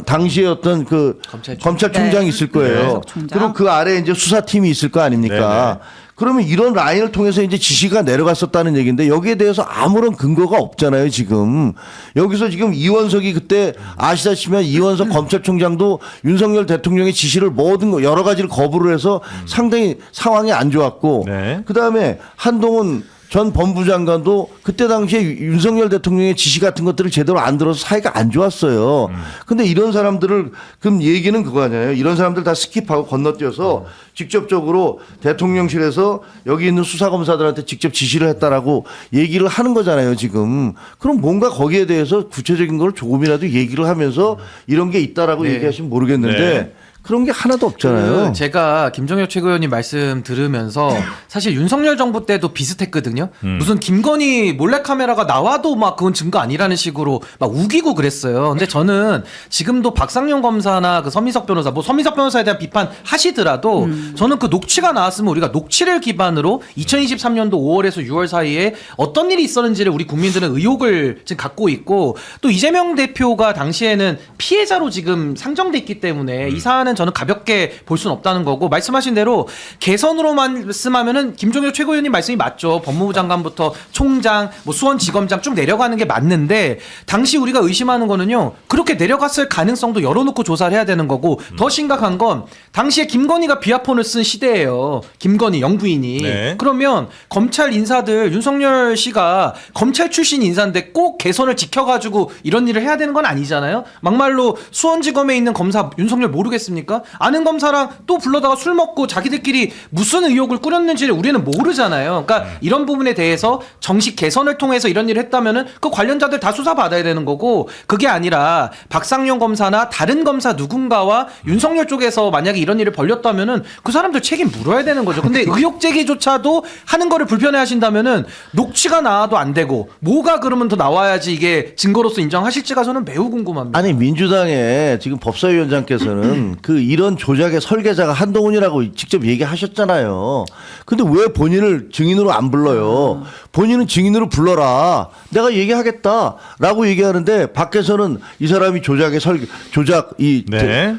당시에 어떤 그 검찰총장이 네. 있을 거예요. 이원석 그리고 그 아래 이제 수사팀이 있을 거 아닙니까? 그러면 이런 라인을 통해서 이제 지시가 내려갔었다는 얘기인데 여기에 대해서 아무런 근거가 없잖아요, 지금. 여기서 지금 이원석이 그때 아시다시피 이원석 검찰총장도 윤석열 대통령의 지시를 모든 거 여러 가지를 거부를 해서 상당히 상황이 안 좋았고 네. 그다음에 한동훈 전 법무부 장관도 그때 당시에 윤석열 대통령의 지시 같은 것들을 제대로 안 들어서 사이가 안 좋았어요. 근데 이런 사람들을 그럼 얘기는 그거 아니에요. 이런 사람들 다 스킵하고 건너뛰어서 직접적으로 대통령실에서 여기 있는 수사검사들한테 직접 지시를 했다라고 얘기를 하는 거잖아요, 지금. 그럼 뭔가 거기에 대해서 구체적인 걸 조금이라도 얘기를 하면서 이런 게 있다라고 네. 얘기하시면 모르겠는데 네. 그런 게 하나도 없잖아요. 제가 김정혁 최고위원님 말씀 들으면서 사실 윤석열 정부 때도 비슷했거든요. 무슨 김건희 몰래카메라가 나와도 막 그건 증거 아니라는 식으로 막 우기고 그랬어요. 근데 저는 지금도 박상용 검사나 그 서민석 변호사, 뭐 서민석 변호사에 대한 비판 하시더라도 저는 그 녹취가 나왔으면 우리가 녹취를 기반으로 2023년도 5월에서 6월 사이에 어떤 일이 있었는지를 우리 국민들은 의혹을 지금 갖고 있고 또 이재명 대표가 당시에는 피해자로 지금 상정돼 있기 때문에 이 사안은 저는 가볍게 볼 수는 없다는 거고 말씀하신 대로 개선으로만 말씀하면은 김종혁 최고위원님 말씀이 맞죠. 법무부 장관부터 총장, 뭐 수원지검장 쭉 내려가는 게 맞는데 당시 우리가 의심하는 거는요. 그렇게 내려갔을 가능성도 열어놓고 조사를 해야 되는 거고 더 심각한 건 당시에 김건희가 비아폰을 쓴 시대예요. 김건희 영부인이. 네. 그러면 검찰 인사들 윤석열 씨가 검찰 출신 인사인데 꼭 개선을 지켜가지고 이런 일을 해야 되는 건 아니잖아요. 막말로 수원지검에 있는 검사 윤석열 모르겠습니까? 아는 검사랑 또 불러다가 술 먹고 자기들끼리 무슨 의혹을 꾸렸는지를 우리는 모르잖아요. 그러니까 이런 부분에 대해서 정식 개선을 통해서 이런 일을 했다면은 그 관련자들 다 수사받아야 되는 거고 그게 아니라 박상용 검사나 다른 검사 누군가와 윤석열 쪽에서 만약에 이런 일을 벌였다면은 그 사람들 책임 물어야 되는 거죠. 근데 의혹 제기조차도 하는 거를 불편해 하신다면은 녹취가 나와도 안 되고 뭐가 그러면 더 나와야지 이게 증거로서 인정하실지가 저는 매우 궁금합니다. 아니 민주당의 지금 법사위원장께서는 그 그 이런 조작의 설계자가 한동훈이라고 직접 얘기하셨잖아요. 근데 왜 본인을 증인으로 안 불러요? 본인은 증인으로 불러라. 내가 얘기하겠다라고 얘기하는데 밖에서는 이 사람이 조작 네.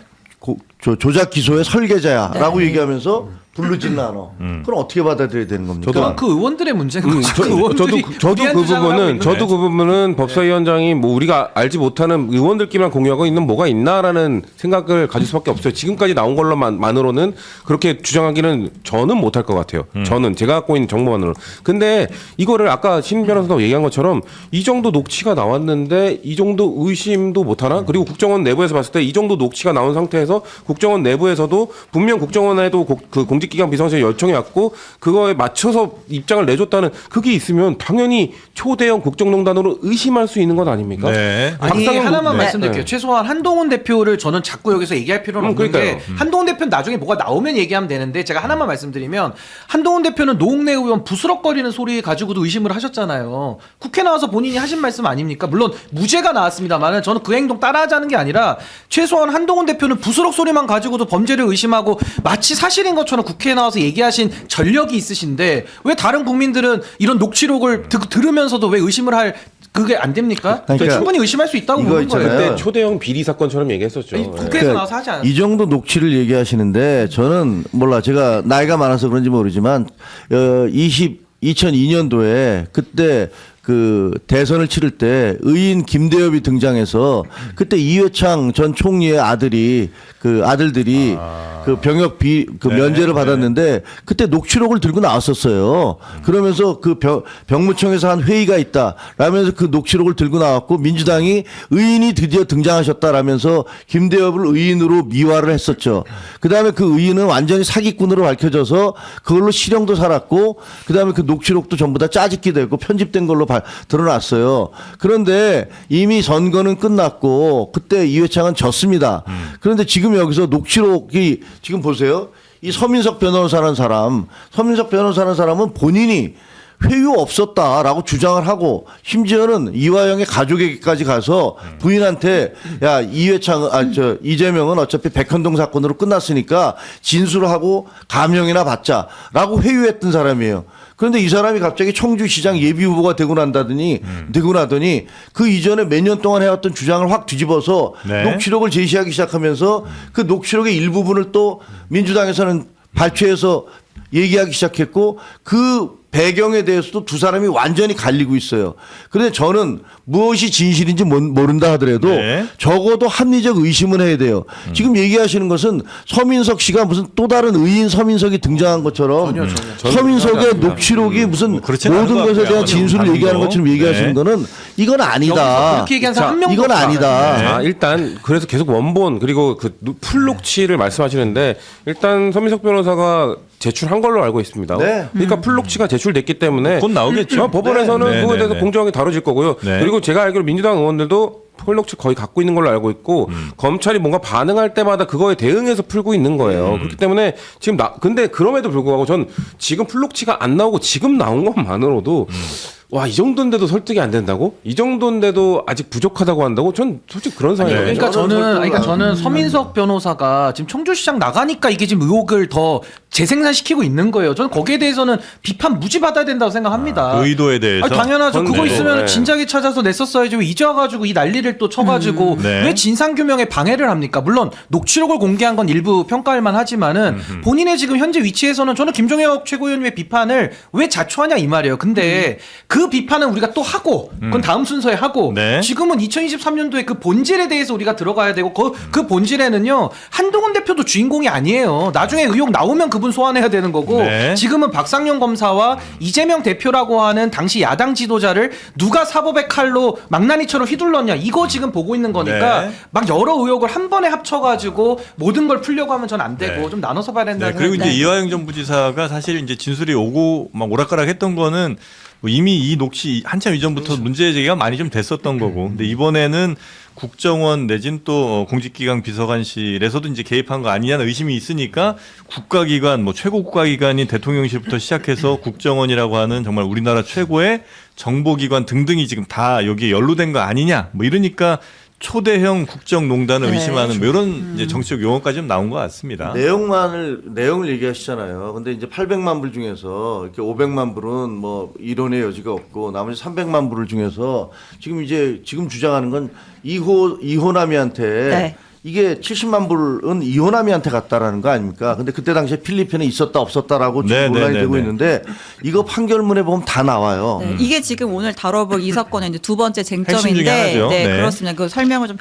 조작 기소의 설계자야라고 얘기하면서 부르지는 않아. 그럼 어떻게 받아들여야 되는 겁니까? 그건 그 의원들의 문제인 거죠. 그 의원들이 저도 무리한 그 주장을 하고 부분은 있는 저도 그 부분은 법사위원장이 뭐 우리가 알지 못하는 의원들끼리만 공유하고 있는 뭐가 있나라는 생각을 가질 수밖에 없어요. 지금까지 나온 걸로만으로는 그렇게 주장하기는 저는 못할 것 같아요. 저는 제가 갖고 있는 정보만으로. 근데 이거를 아까 신 변호사가 얘기한 것처럼 이 정도 녹취가 나왔는데 이 정도 의심도 못하나? 그리고 국정원 내부에서 봤을 때 이 정도 녹취가 나온 상태에서 국정원 내부에서도 분명 국정원에도 그 공직기강 비서관실에 요청이 왔고 그거에 맞춰서 입장을 내줬다는 그게 있으면 당연히 초대형 국정농단으로 의심할 수 있는 것 아닙니까? 네. 아니 박상현 하나만 네. 말씀드릴게요. 네. 최소한 한동훈 대표를 저는 자꾸 여기서 얘기할 필요는 없는 그러니까요. 게 한동훈 대표는 나중에 뭐가 나오면 얘기하면 되는데 제가 하나만 말씀드리면 한동훈 대표는 노웅래 의원 부스럭거리는 소리 가지고도 의심을 하셨잖아요. 국회 나와서 본인이 하신 말씀 아닙니까? 물론 무죄가 나왔습니다만 저는 그 행동 따라하자는 게 아니라 최소한 한동훈 대표는 부스럭 소리만 가지고도 범죄를 의심하고 마치 사실인 것처럼 국회에 나와서 얘기하신 전력이 있으신데 왜 다른 국민들은 이런 녹취록을 들으면서도 왜 의심을 할 그게 안 됩니까? 그러니까 충분히 의심할 수 있다고 이거 보는 거예요. 있잖아요. 그때 초대형 비리 사건처럼 얘기했었죠. 아니, 네. 국회에서 나와서 하지 않았어요. 이 정도 녹취를 얘기하시는데 저는 몰라 제가 나이가 많아서 그런지 모르지만 2002년도에 그때 그 대선을 치를 때 의인 김대엽이 등장해서 그때 이회창 전 총리의 아들들이 그 병역 그 네, 면제를 네. 받았는데 그때 녹취록을 들고 나왔었어요. 그러면서 그 병무청에서 한 회의가 있다라면서 그 녹취록을 들고 나왔고 민주당이 의인이 드디어 등장하셨다라면서 김대엽을 의인으로 미화를 했었죠. 그다음에 그 의인은 완전히 사기꾼으로 밝혀져서 그걸로 실형도 살았고 그다음에 그 녹취록도 전부 다 짜집기 되고 편집된 걸로 드러났어요. 그런데 이미 선거는 끝났고 그때 이회창은 졌습니다. 그런데 지금 여기서 녹취록이 지금 보세요. 이 서민석 변호사라는 사람은 본인이 회유 없었다라고 주장을 하고 심지어는 이화영의 가족에게까지 가서 부인한테 야 이재명은 어차피 백현동 사건으로 끝났으니까 진술을 하고 감형이나 받자라고 회유했던 사람이에요. 그런데 이 사람이 갑자기 청주시장 예비후보가 되고 나더니 그 이전에 몇 년 동안 해왔던 주장을 확 뒤집어서 네. 녹취록을 제시하기 시작하면서 그 녹취록의 일부분을 또 민주당에서는 발췌해서 얘기하기 시작했고 그 배경에 대해서도 두 사람이 완전히 갈리고 있어요. 그런데 저는 무엇이 진실인지 모른다 하더라도 네. 적어도 합리적 의심은 해야 돼요. 지금 얘기하시는 것은 서민석 씨가 무슨 또 다른 의인 서민석이 등장한 것처럼 서민석의 녹취록이 무슨 그렇지는 않은 모든 것 것에 같고요. 대한 진술을 아무도. 얘기하는 것처럼 얘기하시는 네. 거는 이건 여기서 아니다. 그렇게 얘기한 사람 한 명도 이건 없다. 아니다. 자, 일단 그래서 계속 원본 그리고 그 풀록취를 말씀하시는데 일단 서민석 변호사가 제출한 걸로 알고 있습니다. 네. 그러니까 풀록취가 제출됐기 때문에 곧 나오겠죠. 법원에서는 네. 그거에 네, 대해서 네. 공정하게 다뤄질 거고요. 네. 그리고 제가 알기로 민주당 의원들도 풀록취 거의 갖고 있는 걸로 알고 있고 검찰이 뭔가 반응할 때마다 그거에 대응해서 풀고 있는 거예요. 그렇기 때문에 지금 근데 그럼에도 불구하고 전 지금 풀록취가 안 나오고 지금 나온 것만으로도 와, 이 정도인데도 설득이 안 된다고? 이 정도인데도 아직 부족하다고 한다고? 전 솔직히 그런 생각이에요. 그러니까 저는 서민석 변호사가 지금 청주시장 나가니까 이게 지금 의혹을 더 재생산시키고 있는 거예요. 저는 거기에 대해서는 비판 무지 받아야 된다고 생각합니다. 그 의도에 대해서. 아니, 당연하죠. 그거 네. 있으면 네. 진작에 찾아서 냈었어야지. 왜 이제 와가지고 이 난리를 또 쳐가지고 네. 왜 진상규명에 방해를 합니까? 물론 녹취록을 공개한 건 일부 평가할만 하지만은 본인의 지금 현재 위치에서는 저는 김종혁 최고위원님의 비판을 왜 자초하냐 이 말이에요. 근데 그 비판은 우리가 또 하고 그건 다음 순서에 하고 네. 지금은 2023년도에 그 본질에 대해서 우리가 들어가야 되고 그 본질에는요 한동훈 대표도 주인공이 아니에요. 나중에 의혹 나오면 그분 소환해야 되는 거고 네. 지금은 박상용 검사와 이재명 대표라고 하는 당시 야당 지도자를 누가 사법의 칼로 망나니처럼 휘둘렀냐 이거 지금 보고 있는 거니까 네. 막 여러 의혹을 한 번에 합쳐가지고 모든 걸 풀려고 하면 전 안 되고 네. 좀 나눠서 봐야 네, 된다는 그리고 이제 생각이 이화영 전 부지사가 사실 이제 진술이 오고 막 오락가락했던 거는 뭐 이미 이 녹취 한참 이전부터 문제 제기가 많이 좀 됐었던 거고, 근데 이번에는 국정원 내진 또 공직기강 비서관실에서도 이제 개입한 거 아니냐는 의심이 있으니까 국가기관 뭐 최고 국가기관인 대통령실부터 시작해서 국정원이라고 하는 정말 우리나라 최고의 정보기관 등등이 지금 다 여기에 연루된 거 아니냐 뭐 이러니까 초대형 국정농단을 네. 의심하는 뭐 이런 이제 정치적 용어까지 좀 나온 것 같습니다. 내용을 얘기하시잖아요. 근데 이제 800만 불 중에서 이렇게 500만 불은 뭐 이론의 여지가 없고 나머지 300만 불을 중에서 지금 주장하는 건 이호남이한테 네. 이게 70만 불은 이호남이한테 갔다라는 거 아닙니까? 근데 그때 당시에 필리핀에 있었다 없었다라고 지금 네, 논란이 네, 되고 네, 있는데 이거 판결문에 보면 다 나와요. 네, 이게 지금 오늘 다뤄볼 이 사건의 이제 두 번째 핵심 중에 쟁점인데, 하나죠. 네, 네. 그렇습니다. 그 설명을 좀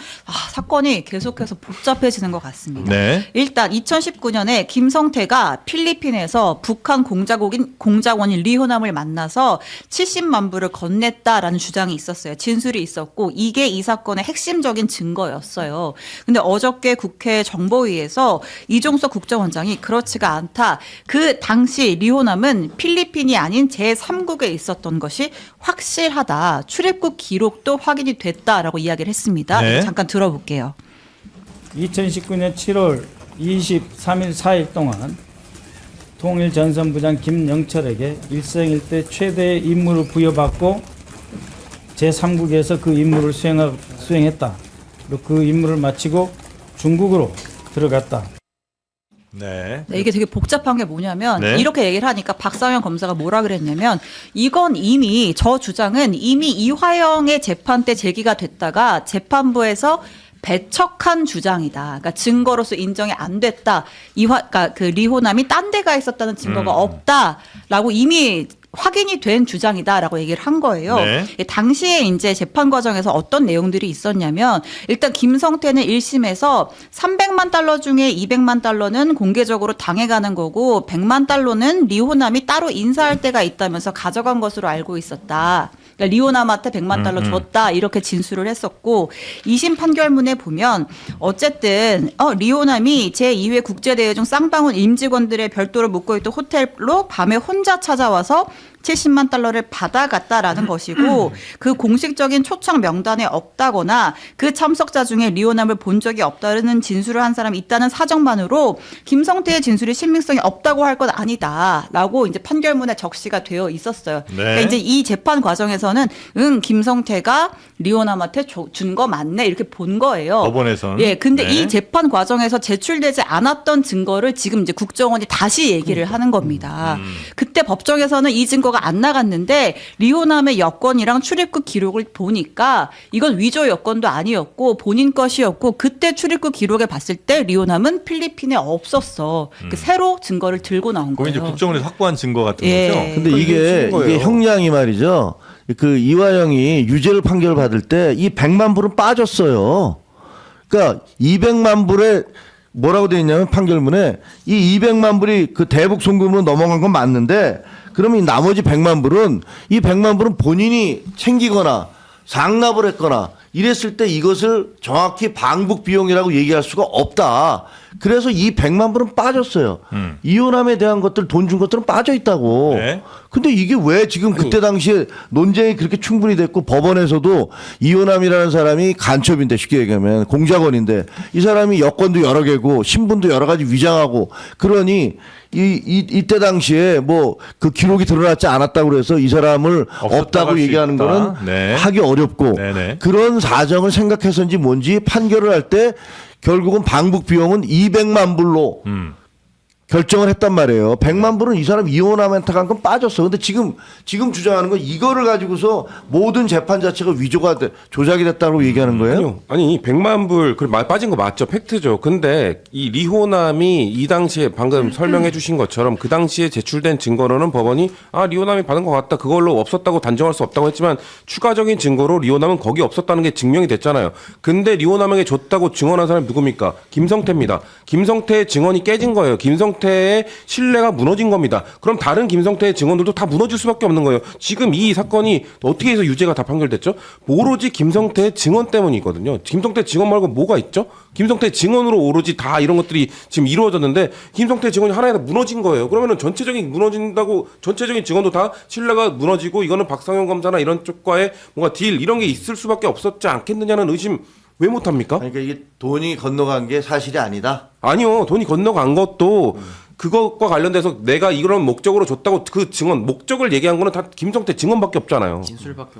사건이 계속해서 복잡해지는 것 같습니다. 네. 일단 2019년에 김성태가 필리핀에서 북한 공작원인 리호남을 만나서 70만 불을 건넸다라는 주장이 있었어요. 진술이 있었고 이게 이 사건의 핵심적인 증거였어요. 근데 어저께 국회 정보위에서 이종석 국정원장이 그렇지가 않다. 그 당시 리호남은 필리핀이 아닌 제3국에 있었던 것이 확실하다. 출입국 기록도 확인이 됐다라고 이야기를 했습니다. 네. 잠깐 들어볼게요. 2019년 7월 23일 4일 동안 통일전선부장 김영철에게 일생일대 최대의 임무를 부여받고 제3국에서 그 임무를 수행했다. 그리고 그 임무를 마치고 중국으로 들어갔다. 네. 네, 이게 되게 복잡한 게 뭐냐면 네. 이렇게 얘기를 하니까 박상현 검사가 뭐라 그랬냐면 이건 이미 저 주장은 이미 이화영의 재판 때 제기가 됐다가 재판부에서 배척한 주장이다. 그러니까 증거로서 인정이 안 됐다. 그러니까 그 리호남이 딴 데가 있었다는 증거가 없다라고 이미 확인이 된 주장이다라고 얘기를 한 거예요. 네. 당시에 이제 재판 과정에서 어떤 내용들이 있었냐면 일단 김성태는 1심에서 300만 달러 중에 200만 달러는 공개적으로 당해가는 거고 100만 달러는 리호남이 따로 인사할 때가 있다면서 가져간 것으로 알고 있었다. 그러니까 리호남한테 100만 달러 줬다 이렇게 진술을 했었고 2심 판결문에 보면 어쨌든 리호남이 제2회 국제대회 중 쌍방울 임직원들의 별도로 묵고 있던 호텔로 밤에 혼자 찾아와서 70만 달러를 받아갔다라는 것이고 그 공식적인 초청 명단에 없다거나 그 참석자 중에 리오남을 본 적이 없다는 진술을 한 사람이 있다는 사정만으로 김성태의 진술이 신빙성이 없다고 할 것 아니다라고 이제 판결문에 적시가 되어 있었어요. 네. 그러니까 이제 이 재판 과정에서는 김성태가 리오남한테 준 거 맞네 이렇게 본 거예요. 법원에선. 예, 근데 네. 이 재판 과정에서 제출되지 않았던 증거를 지금 이제 국정원이 다시 얘기를 하는 겁니다. 그때 법정에서는 이 증거가 안 나갔는데 리호남의 여권이랑 출입국 기록을 보니까 이건 위조 여권도 아니었고 본인 것이었고 그때 출입국 기록에 봤을 때 리호남은 필리핀에 없었어. 새로 증거를 들고 나온 그건 이제 거예요. 국정원에서 확보한 증거 같은 예. 거죠. 근데 그러니까 이게 이게 거예요. 형량이 말이죠. 그 이화영이 유죄를 판결받을 때 이 100만 불은 빠졌어요. 그러니까 200만 불에 뭐라고 되어 있냐면 판결문에 이 200만 불이 그 대북 송금으로 넘어간 건 맞는데 그러면 이 나머지 100만 불은 이 100만 불은 본인이 챙기거나 상납을 했거나 이랬을 때 이것을 정확히 방북 비용이라고 얘기할 수가 없다. 그래서 이 100만 불은 빠졌어요. 이호남에 대한 것들 돈 준 것들은 빠져 있다고. 네. 근데 이게 왜 지금 그때 당시에 논쟁이 그렇게 충분히 됐고 법원에서도 이호남이라는 사람이 간첩인데 쉽게 얘기하면 공작원인데 이 사람이 여권도 여러 개고 신분도 여러 가지 위장하고 그러니 이때 당시에 뭐 그 기록이 드러나지 않았다고 그래서 이 사람을 없었다고 없다고 할수 얘기하는 있다. 거는 네. 하기 어렵고 네네. 그런 사정을 생각해서인지 뭔지 판결을 할 때 결국은 방북 비용은 200만 불로 결정을 했단 말이에요. 100만 불은 이 사람 이혼하면서 간 건 빠졌어. 근데 지금 주장하는 건 이거를 가지고서 모든 재판 자체가 조작이 됐다고 얘기하는 거예요? 아니요. 아니 100만 불 빠진 거 맞죠. 팩트죠. 근데 이 리호남이 이 당시에 방금 설명해 주신 것처럼 그 당시에 제출된 증거로는 법원이 리호남이 받은 것 같다. 그걸로 없었다고 단정할 수 없다고 했지만 추가적인 증거로 리호남은 거기 없었다는 게 증명이 됐잖아요. 근데 리호남에게 줬다고 증언한 사람이 누굽니까? 김성태입니다. 김성태의 증언이 깨진 거예요. 김성태의 신뢰가 무너진 겁니다. 그럼 다른 김성태의 증언들도 다 무너질 수밖에 없는 거예요. 지금 이 사건이 어떻게 해서 유죄가 다 판결됐죠? 오로지 김성태의 증언 때문이거든요. 김성태 증언 말고 뭐가 있죠? 김성태 증언으로 오로지 다 이런 것들이 지금 이루어졌는데 김성태 증언이 하나에 다 무너진 거예요. 그러면은 전체적인 증언도 다 신뢰가 무너지고 이거는 박상현 검사나 이런 쪽과의 뭔가 딜 이런 게 있을 수밖에 없었지 않겠느냐는 의심 왜 못합니까? 그러니까 이게 돈이 건너간 게 사실이 아니다. 아니요. 돈이 건너간 것도 그것과 관련돼서 내가 이런 목적으로 줬다고 그 증언 목적을 얘기한 거는 다 김성태 증언밖에 없잖아요.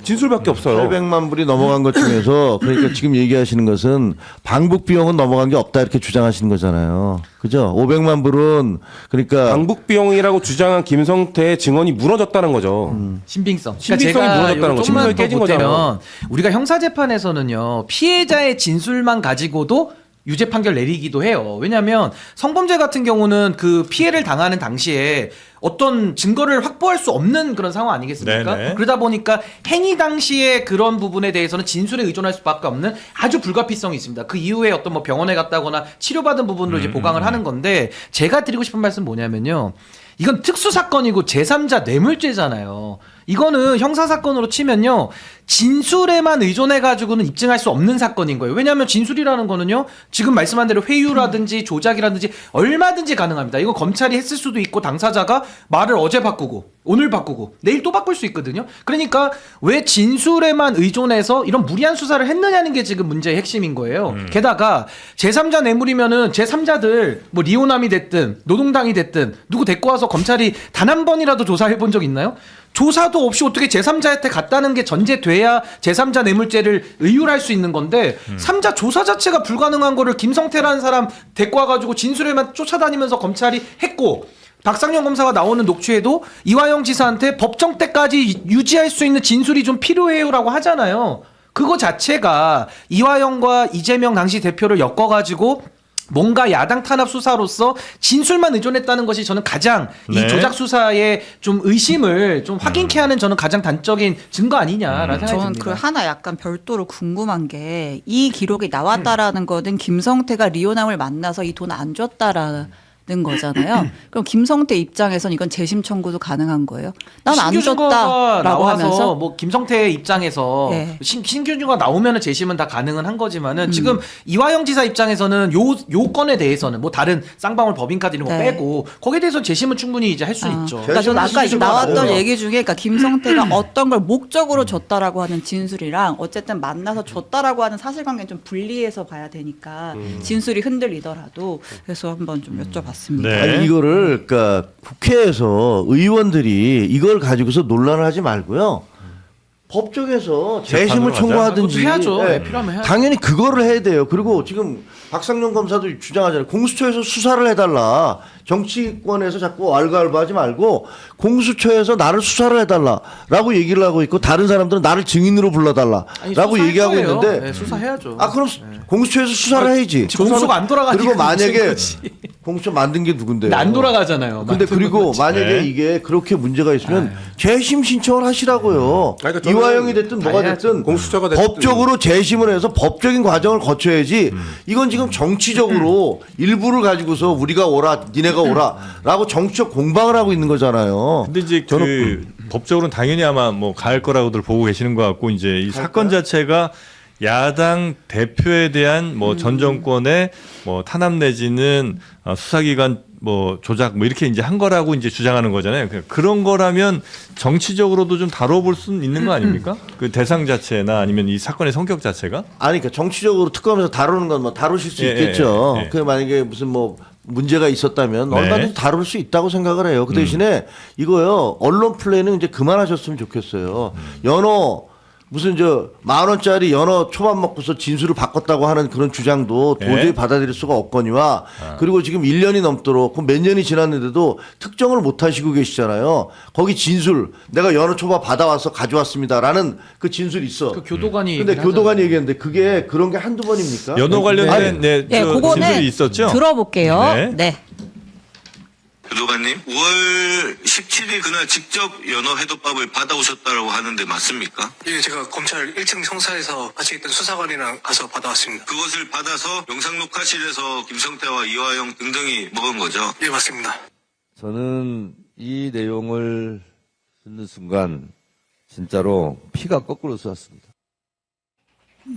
진술밖에 없어요. 800만 불이 넘어간 것 중에서 그러니까 지금 얘기하시는 것은 방북 비용은 넘어간 게 없다 이렇게 주장하시는 거잖아요. 그죠? 500만 불은 그러니까 방북 비용이라고 주장한 김성태의 증언이 무너졌다는 거죠. 신빙성. 신빙성이 무너졌다는 거. 조금만 신빙성이 더 깨진 보태면 거잖아요. 우리가 형사 재판에서는요 피해자의 진술만 가지고도 유죄 판결 내리기도 해요. 왜냐하면 성범죄 같은 경우는 그 피해를 당하는 당시에 어떤 증거를 확보할 수 없는 그런 상황 아니겠습니까? 네네. 그러다 보니까 행위 당시에 그런 부분에 대해서는 진술에 의존할 수밖에 없는 아주 불가피성이 있습니다. 그 이후에 어떤 뭐 병원에 갔다거나 치료받은 부분으로 이제 보강을 하는 건데 제가 드리고 싶은 말씀 뭐냐면요. 이건 특수 사건이고 제3자 뇌물죄잖아요. 이거는 형사 사건으로 치면요. 진술에만 의존해 가지고는 입증할 수 없는 사건인 거예요. 왜냐하면 진술이라는 거는요. 지금 말씀한 대로 회유라든지 조작이라든지 얼마든지 가능합니다. 이거 검찰이 했을 수도 있고 당사자가 말을 어제 바꾸고 오늘 바꾸고 내일 또 바꿀 수 있거든요. 그러니까 왜 진술에만 의존해서 이런 무리한 수사를 했느냐는 게 지금 문제의 핵심인 거예요. 게다가 제3자 뇌물이면은 제3자들 뭐 리오남이 됐든 노동당이 됐든 누구 데리고 와서 검찰이 단 한 번이라도 조사해 본 적 있나요? 조사도 없이 어떻게 제3자한테 갔다는 게 전제돼야 제3자 뇌물죄를 의율할 수 있는 건데 3자 조사 자체가 불가능한 거를 김성태라는 사람 데리고 와가지고 진술에만 쫓아다니면서 검찰이 했고 박상현 검사가 나오는 녹취에도 이화영 지사한테 법정 때까지 유지할 수 있는 진술이 좀 필요해요라고 하잖아요. 그거 자체가 이화영과 이재명 당시 대표를 엮어가지고 뭔가 야당 탄압 수사로서 진술만 의존했다는 것이 저는 가장 이 네. 조작 수사의 좀 의심을 좀 확인케 하는 저는 가장 단적인 증거 아니냐라는 생각이 저는 듭니다. 그 하나 약간 별도로 궁금한 게 이 기록이 나왔다라는 거는 김성태가 리오남을 만나서 이 돈 안 줬다라는 거잖아요. 그럼 김성태 입장에선 이건 재심 청구도 가능한 거예요? 난 안 신규 증거가 줬다라고 나와서 하면서 뭐 김성태 입장에서 네. 신규 증거가 나오면은 재심은 다 가능은 한 거지만은 지금 이화영 지사 입장에서는 요 건에 대해서는 뭐 다른 쌍방울 법인카드 이런 거 네. 빼고 거기에 대해서 재심은 충분히 이제 할 수 있죠. 그러니까 저는 아까 재심은 나왔던 나와요. 얘기 중에 그러니까 김성태가 어떤 걸 목적으로 줬다라고 하는 진술이랑 어쨌든 만나서 줬다라고 하는 사실관계는 좀 분리해서 봐야 되니까 진술이 흔들리더라도 그래서 한번 좀 여쭤봤습니다. 네. 아니 이거를 그러니까 국회에서 의원들이 이걸 가지고서 논란을 하지 말고요. 법정에서 재심을 재판으로 청구하든지 그것도 해야죠. 예. 네, 필요하면 해야죠. 당연히 그거를 해야 돼요. 그리고 지금 박상용 검사도 주장하잖아요. 공수처에서 수사를 해달라. 정치권에서 자꾸 왈가왈부하지 말고 공수처에서 나를 수사를 해달라라고 얘기를 하고 있고 다른 사람들은 나를 증인으로 아니, 불러달라라고 수사할 얘기하고 거예요. 있는데 네, 수사해야죠. 아 그럼 공수처에서 수사를 해야지. 공수가 안 돌아가니까 그리고 만약에 문제인 거지. 공수처 만든 게 누군데요? 근데 안 돌아가잖아요. 근데 만드는 그리고 거지. 만약에 네. 이게 그렇게 문제가 있으면 재심 신청을 하시라고요. 그러니까 저는 이화영이 됐든 뭐가 됐든 공수처가 됐든 법적으로 재심을 해서 법적인 과정을 거쳐야지. 이건 지금 정치적으로 일부를 가지고서 우리가 오라, 니네가 오라라고 정치적 공방을 하고 있는 거잖아요. 근데 이제 그 법적으로는 당연히 아마 뭐 갈 거라고들 보고 계시는 것 같고 이제 이 사건 자체가 야당 대표에 대한 뭐 전 정권의 뭐 탄압 내지는 수사기관 뭐 조작 뭐 이렇게 이제 한 거라고 이제 주장하는 거잖아요. 그런 거라면 정치적으로도 좀 다뤄볼 수는 있는 거 아닙니까? 그 대상 자체나 아니면 이 사건의 성격 자체가? 아니 그러니까 정치적으로 특검에서 다루는 건 뭐 다루실 수 예, 있겠죠. 예, 예. 그 만약에 무슨 뭐 문제가 있었다면 네. 얼마든지 다룰 수 있다고 생각을 해요. 그 대신에 이거요 언론 플레이는 이제 그만하셨으면 좋겠어요. 연어 무슨 저 10,000원짜리 연어 초밥 먹고서 진술을 바꿨다고 하는 그런 주장도 도저히 네. 받아들일 수가 없거니와 그리고 지금 1년이 넘도록 몇 년이 지났는데도 특정을 못 하시고 계시잖아요. 거기 진술 내가 연어 초밥 받아와서 가져왔습니다라는 그 진술이 있어. 그 교도관이 근데 얘기를 교도관이 하잖아요. 얘기했는데 그게 그런 게 한두 번입니까? 연호 관련된 네, 네, 저 그거는 진술이 있었죠? 들어볼게요. 네. 네. 교도관님, 5월 17일 그날 직접 연어 회덮밥을 받아오셨다고 하는데 맞습니까? 예, 제가 검찰 1층 성사에서 같이 있던 수사관이랑 가서 받아왔습니다. 그것을 받아서 영상 녹화실에서 김성태와 이화영 등등이 먹은 거죠? 예, 맞습니다. 저는 이 내용을 듣는 순간 진짜로 피가 거꾸로 쏘았습니다.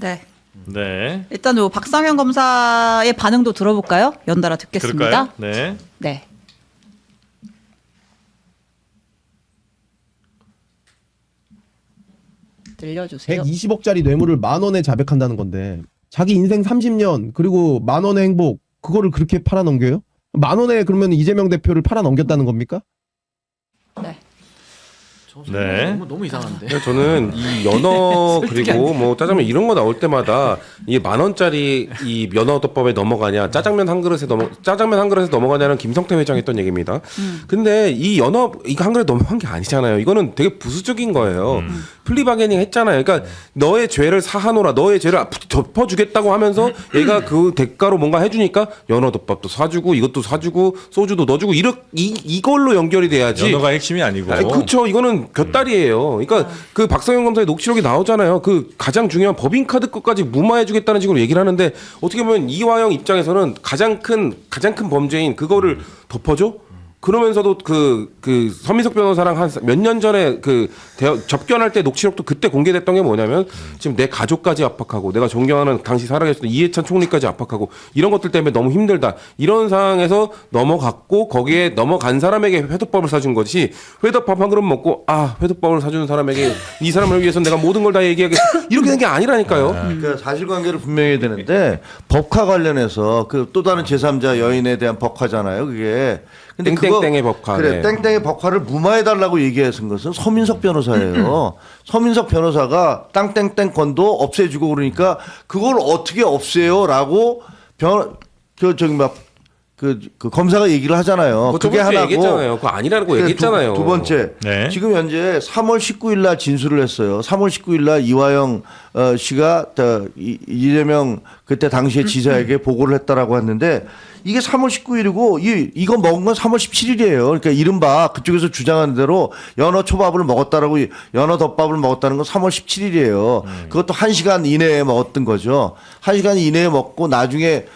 네. 네. 일단 요 박상현 검사의 반응도 들어볼까요? 연달아 듣겠습니다. 그럴까요? 네. 네. 들려주세요. 120억짜리 뇌물을 10,000원에 자백한다는 건데 자기 인생 30년 그리고 10,000원의 행복 그거를 그렇게 팔아넘겨요? 10,000원에 그러면 이재명 대표를 팔아 넘겼다는 겁니까? 네. 네. 너무 이상한데. 그래서 저는 이 연어 그리고 뭐 짜장면 이런 거 나올 때마다 이게 10,000원짜리 이 연어덮밥에 넘어가냐 짜장면 한 그릇에 넘어가냐는 김성태 회장이 했던 얘기입니다. 근데 이 연어 이거 한 그릇 넘어간 게 아니잖아요. 이거는 되게 부수적인 거예요. 플리바게닝 했잖아요. 그러니까 너의 죄를 사하노라, 너의 죄를 덮어주겠다고 하면서 얘가 그 대가로 뭔가 해주니까 연어덮밥도 사주고 이것도 사주고 소주도 넣어주고 이걸로 연결이 돼야지. 연어가 핵심이 아니고. 그렇죠. 이거는 곁다리예요. 그러니까 그 박성현 검사의 녹취록이 나오잖아요. 그 가장 중요한 법인카드 것까지 무마해주겠다는 식으로 얘기를 하는데 어떻게 보면 이화영 입장에서는 가장 큰 범죄인 그거를 덮어줘? 그러면서도 그 서민석 변호사랑 한 몇 년 전에 접견할 때 녹취록도 그때 공개됐던 게 뭐냐면 지금 내 가족까지 압박하고 내가 존경하는 당시 살아계셨던 이해찬 총리까지 압박하고 이런 것들 때문에 너무 힘들다. 이런 상황에서 넘어갔고 거기에 넘어간 사람에게 회덮밥을 사준 것이 회덮밥 한 그릇 먹고 회덮밥을 사주는 사람에게 이 사람을 위해서 내가 모든 걸 다 얘기하겠다. 이렇게 된 게 아니라니까요. 그러니까 사실관계를 분명히 해야 되는데 법화 관련해서 그 또 다른 제3자 여인에 대한 법화잖아요. 그게. 근데 땡땡땡의 법화. 그래, 네. 땡땡의 법화를 무마해달라고 얘기하신 것은 서민석 변호사예요. 서민석 변호사가 땅땡땡 건도 없애주고 그러니까 그걸 어떻게 없애요라고 그 검사가 얘기를 하잖아요. 그게 하나고. 얘기했잖아요. 그거 아니라고 얘기했잖아요. 두 번째. 네. 지금 현재 3월 19일 날 진술을 했어요. 3월 19일 날 이화영 씨가 이재명 그때 당시에 지사에게 보고를 했다라고 했는데 이게 3월 19일이고 이거 먹은 건 3월 17일이에요. 그러니까 이른바 그쪽에서 주장하는 대로 연어 초밥을 먹었다라고 연어 덮밥을 먹었다는 건 3월 17일이에요. 그것도 1시간 이내에 먹었던 거죠. 1시간 이내에 먹고 나중에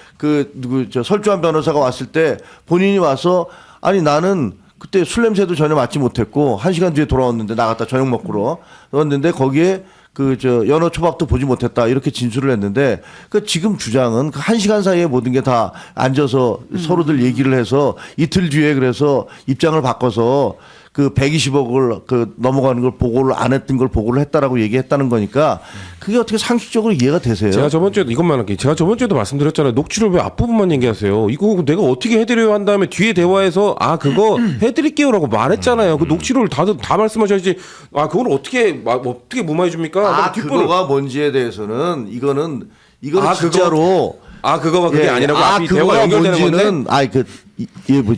설주환 변호사가 왔을 때 본인이 와서 아니 나는 그때 술 냄새도 전혀 맡지 못했고 1시간 뒤에 돌아왔는데 나갔다 저녁 먹으러 왔는데 거기에 연어 초밥도 보지 못했다 이렇게 진술을 했는데 지금 주장은 그 1시간 사이에 모든 게 다 앉아서 서로들 얘기를 해서 이틀 뒤에 그래서 입장을 바꿔서 그 120억을 넘어가는 걸 보고를 안 했던 걸 보고를 했다라고 얘기했다는 거니까 그게 어떻게 상식적으로 이해가 되세요? 제가 저번 주에도 이것만 할게요. 제가 저번 주에도 말씀드렸잖아요. 녹취록 왜 앞부분만 얘기하세요? 이거 내가 어떻게 해드려요 한 다음에 뒤에 대화에서 그거 해드릴게요라고 말했잖아요. 그 녹취록을 다 말씀하셔야지. 그걸 어떻게 무마해 줍니까? 그거가 뭔지에 대해서는 이거는 진짜로 그거가 그게 아니라고 앞이 대화가 연결되는 건데.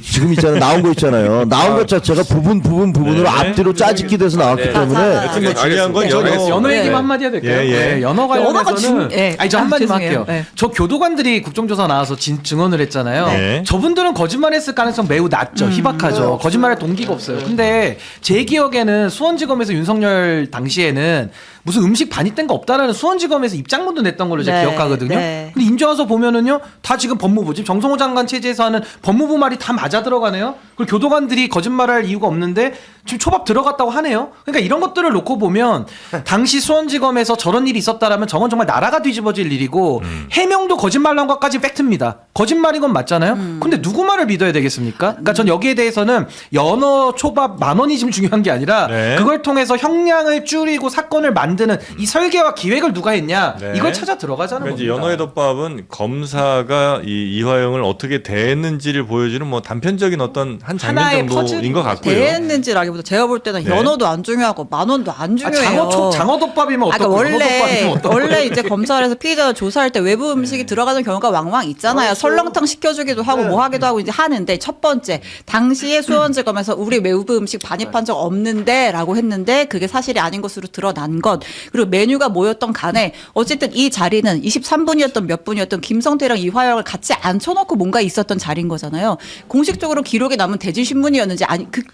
지금 있잖아요. 나온 거 있잖아요. 나온 것 자체가 부분으로 앞뒤로 짜집기 돼서 나왔기 때문에. 하여튼 뭐 중요한 건 연어 얘기만 한마디 해야 될까요? 예. 연어 관련해서는 저 한마디만 죄송해요. 할게요. 저 교도관들이 국정조사 나와서 증언을 했잖아요. 네. 저분들은 거짓말했을 가능성 매우 낮죠. 희박하죠. 거짓말할 동기가 없어요. 근데 제 기억에는 수원지검에서 윤석열 당시에는 무슨 음식 반입된 거 없다라는 수원지검에서 입장문도 냈던 걸로 제가 기억하거든요. 근데 인제 와서 보면은요, 다 지금 법무부, 지금 정성호 장관 체제에서 하는 법무부 말이 다 맞아 들어가네요. 그리고 교도관들이 거짓말할 이유가 없는데 지금 초밥 들어갔다고 하네요. 그러니까 이런 것들을 놓고 보면 당시 수원지검에서 저런 일이 있었다라면 저건 정말 나라가 뒤집어질 일이고 해명도 거짓말로 한 것까지 팩트입니다. 거짓말인 건 맞잖아요. 근데 누구 말을 믿어야 되겠습니까? 그러니까 전 여기에 대해서는 연어 초밥 10,000원이 지금 중요한 게 아니라 그걸 통해서 형량을 줄이고 사건을 만드는 이 설계와 기획을 누가 했냐 이걸 찾아 들어가자는 그러니까 겁니다. 연어의 덮밥은 검사가 이화영을 어떻게 대했는지를 보여주는 뭐 단편적인 어떤 한 장면 하나의 정도인 것 같고요. 대했는지라기보다 제가 볼 때는 연어도 안 중요하고 10,000원도 안 중요해요. 장어덮밥이면 어떻고 원래 이제 검찰에서 피의자를 조사할 때 외부 음식이 들어가는 경우가 왕왕 있잖아요. 설렁탕 시켜주기도 하고 뭐 하기도 하고 이제 하는데 첫 번째 당시에 수원지검에서 우리 외부 음식 반입한 적 없는데라고 했는데 그게 사실이 아닌 것으로 드러난 것. 그리고 메뉴가 뭐였던 간에 어쨌든 이 자리는 23분이었던 몇 분이었던 김성태랑 이화영을 같이 앉혀놓고 뭔가 있었던 자리인 거잖아요. 공식적으로 기록에 남은 대질신문이었는지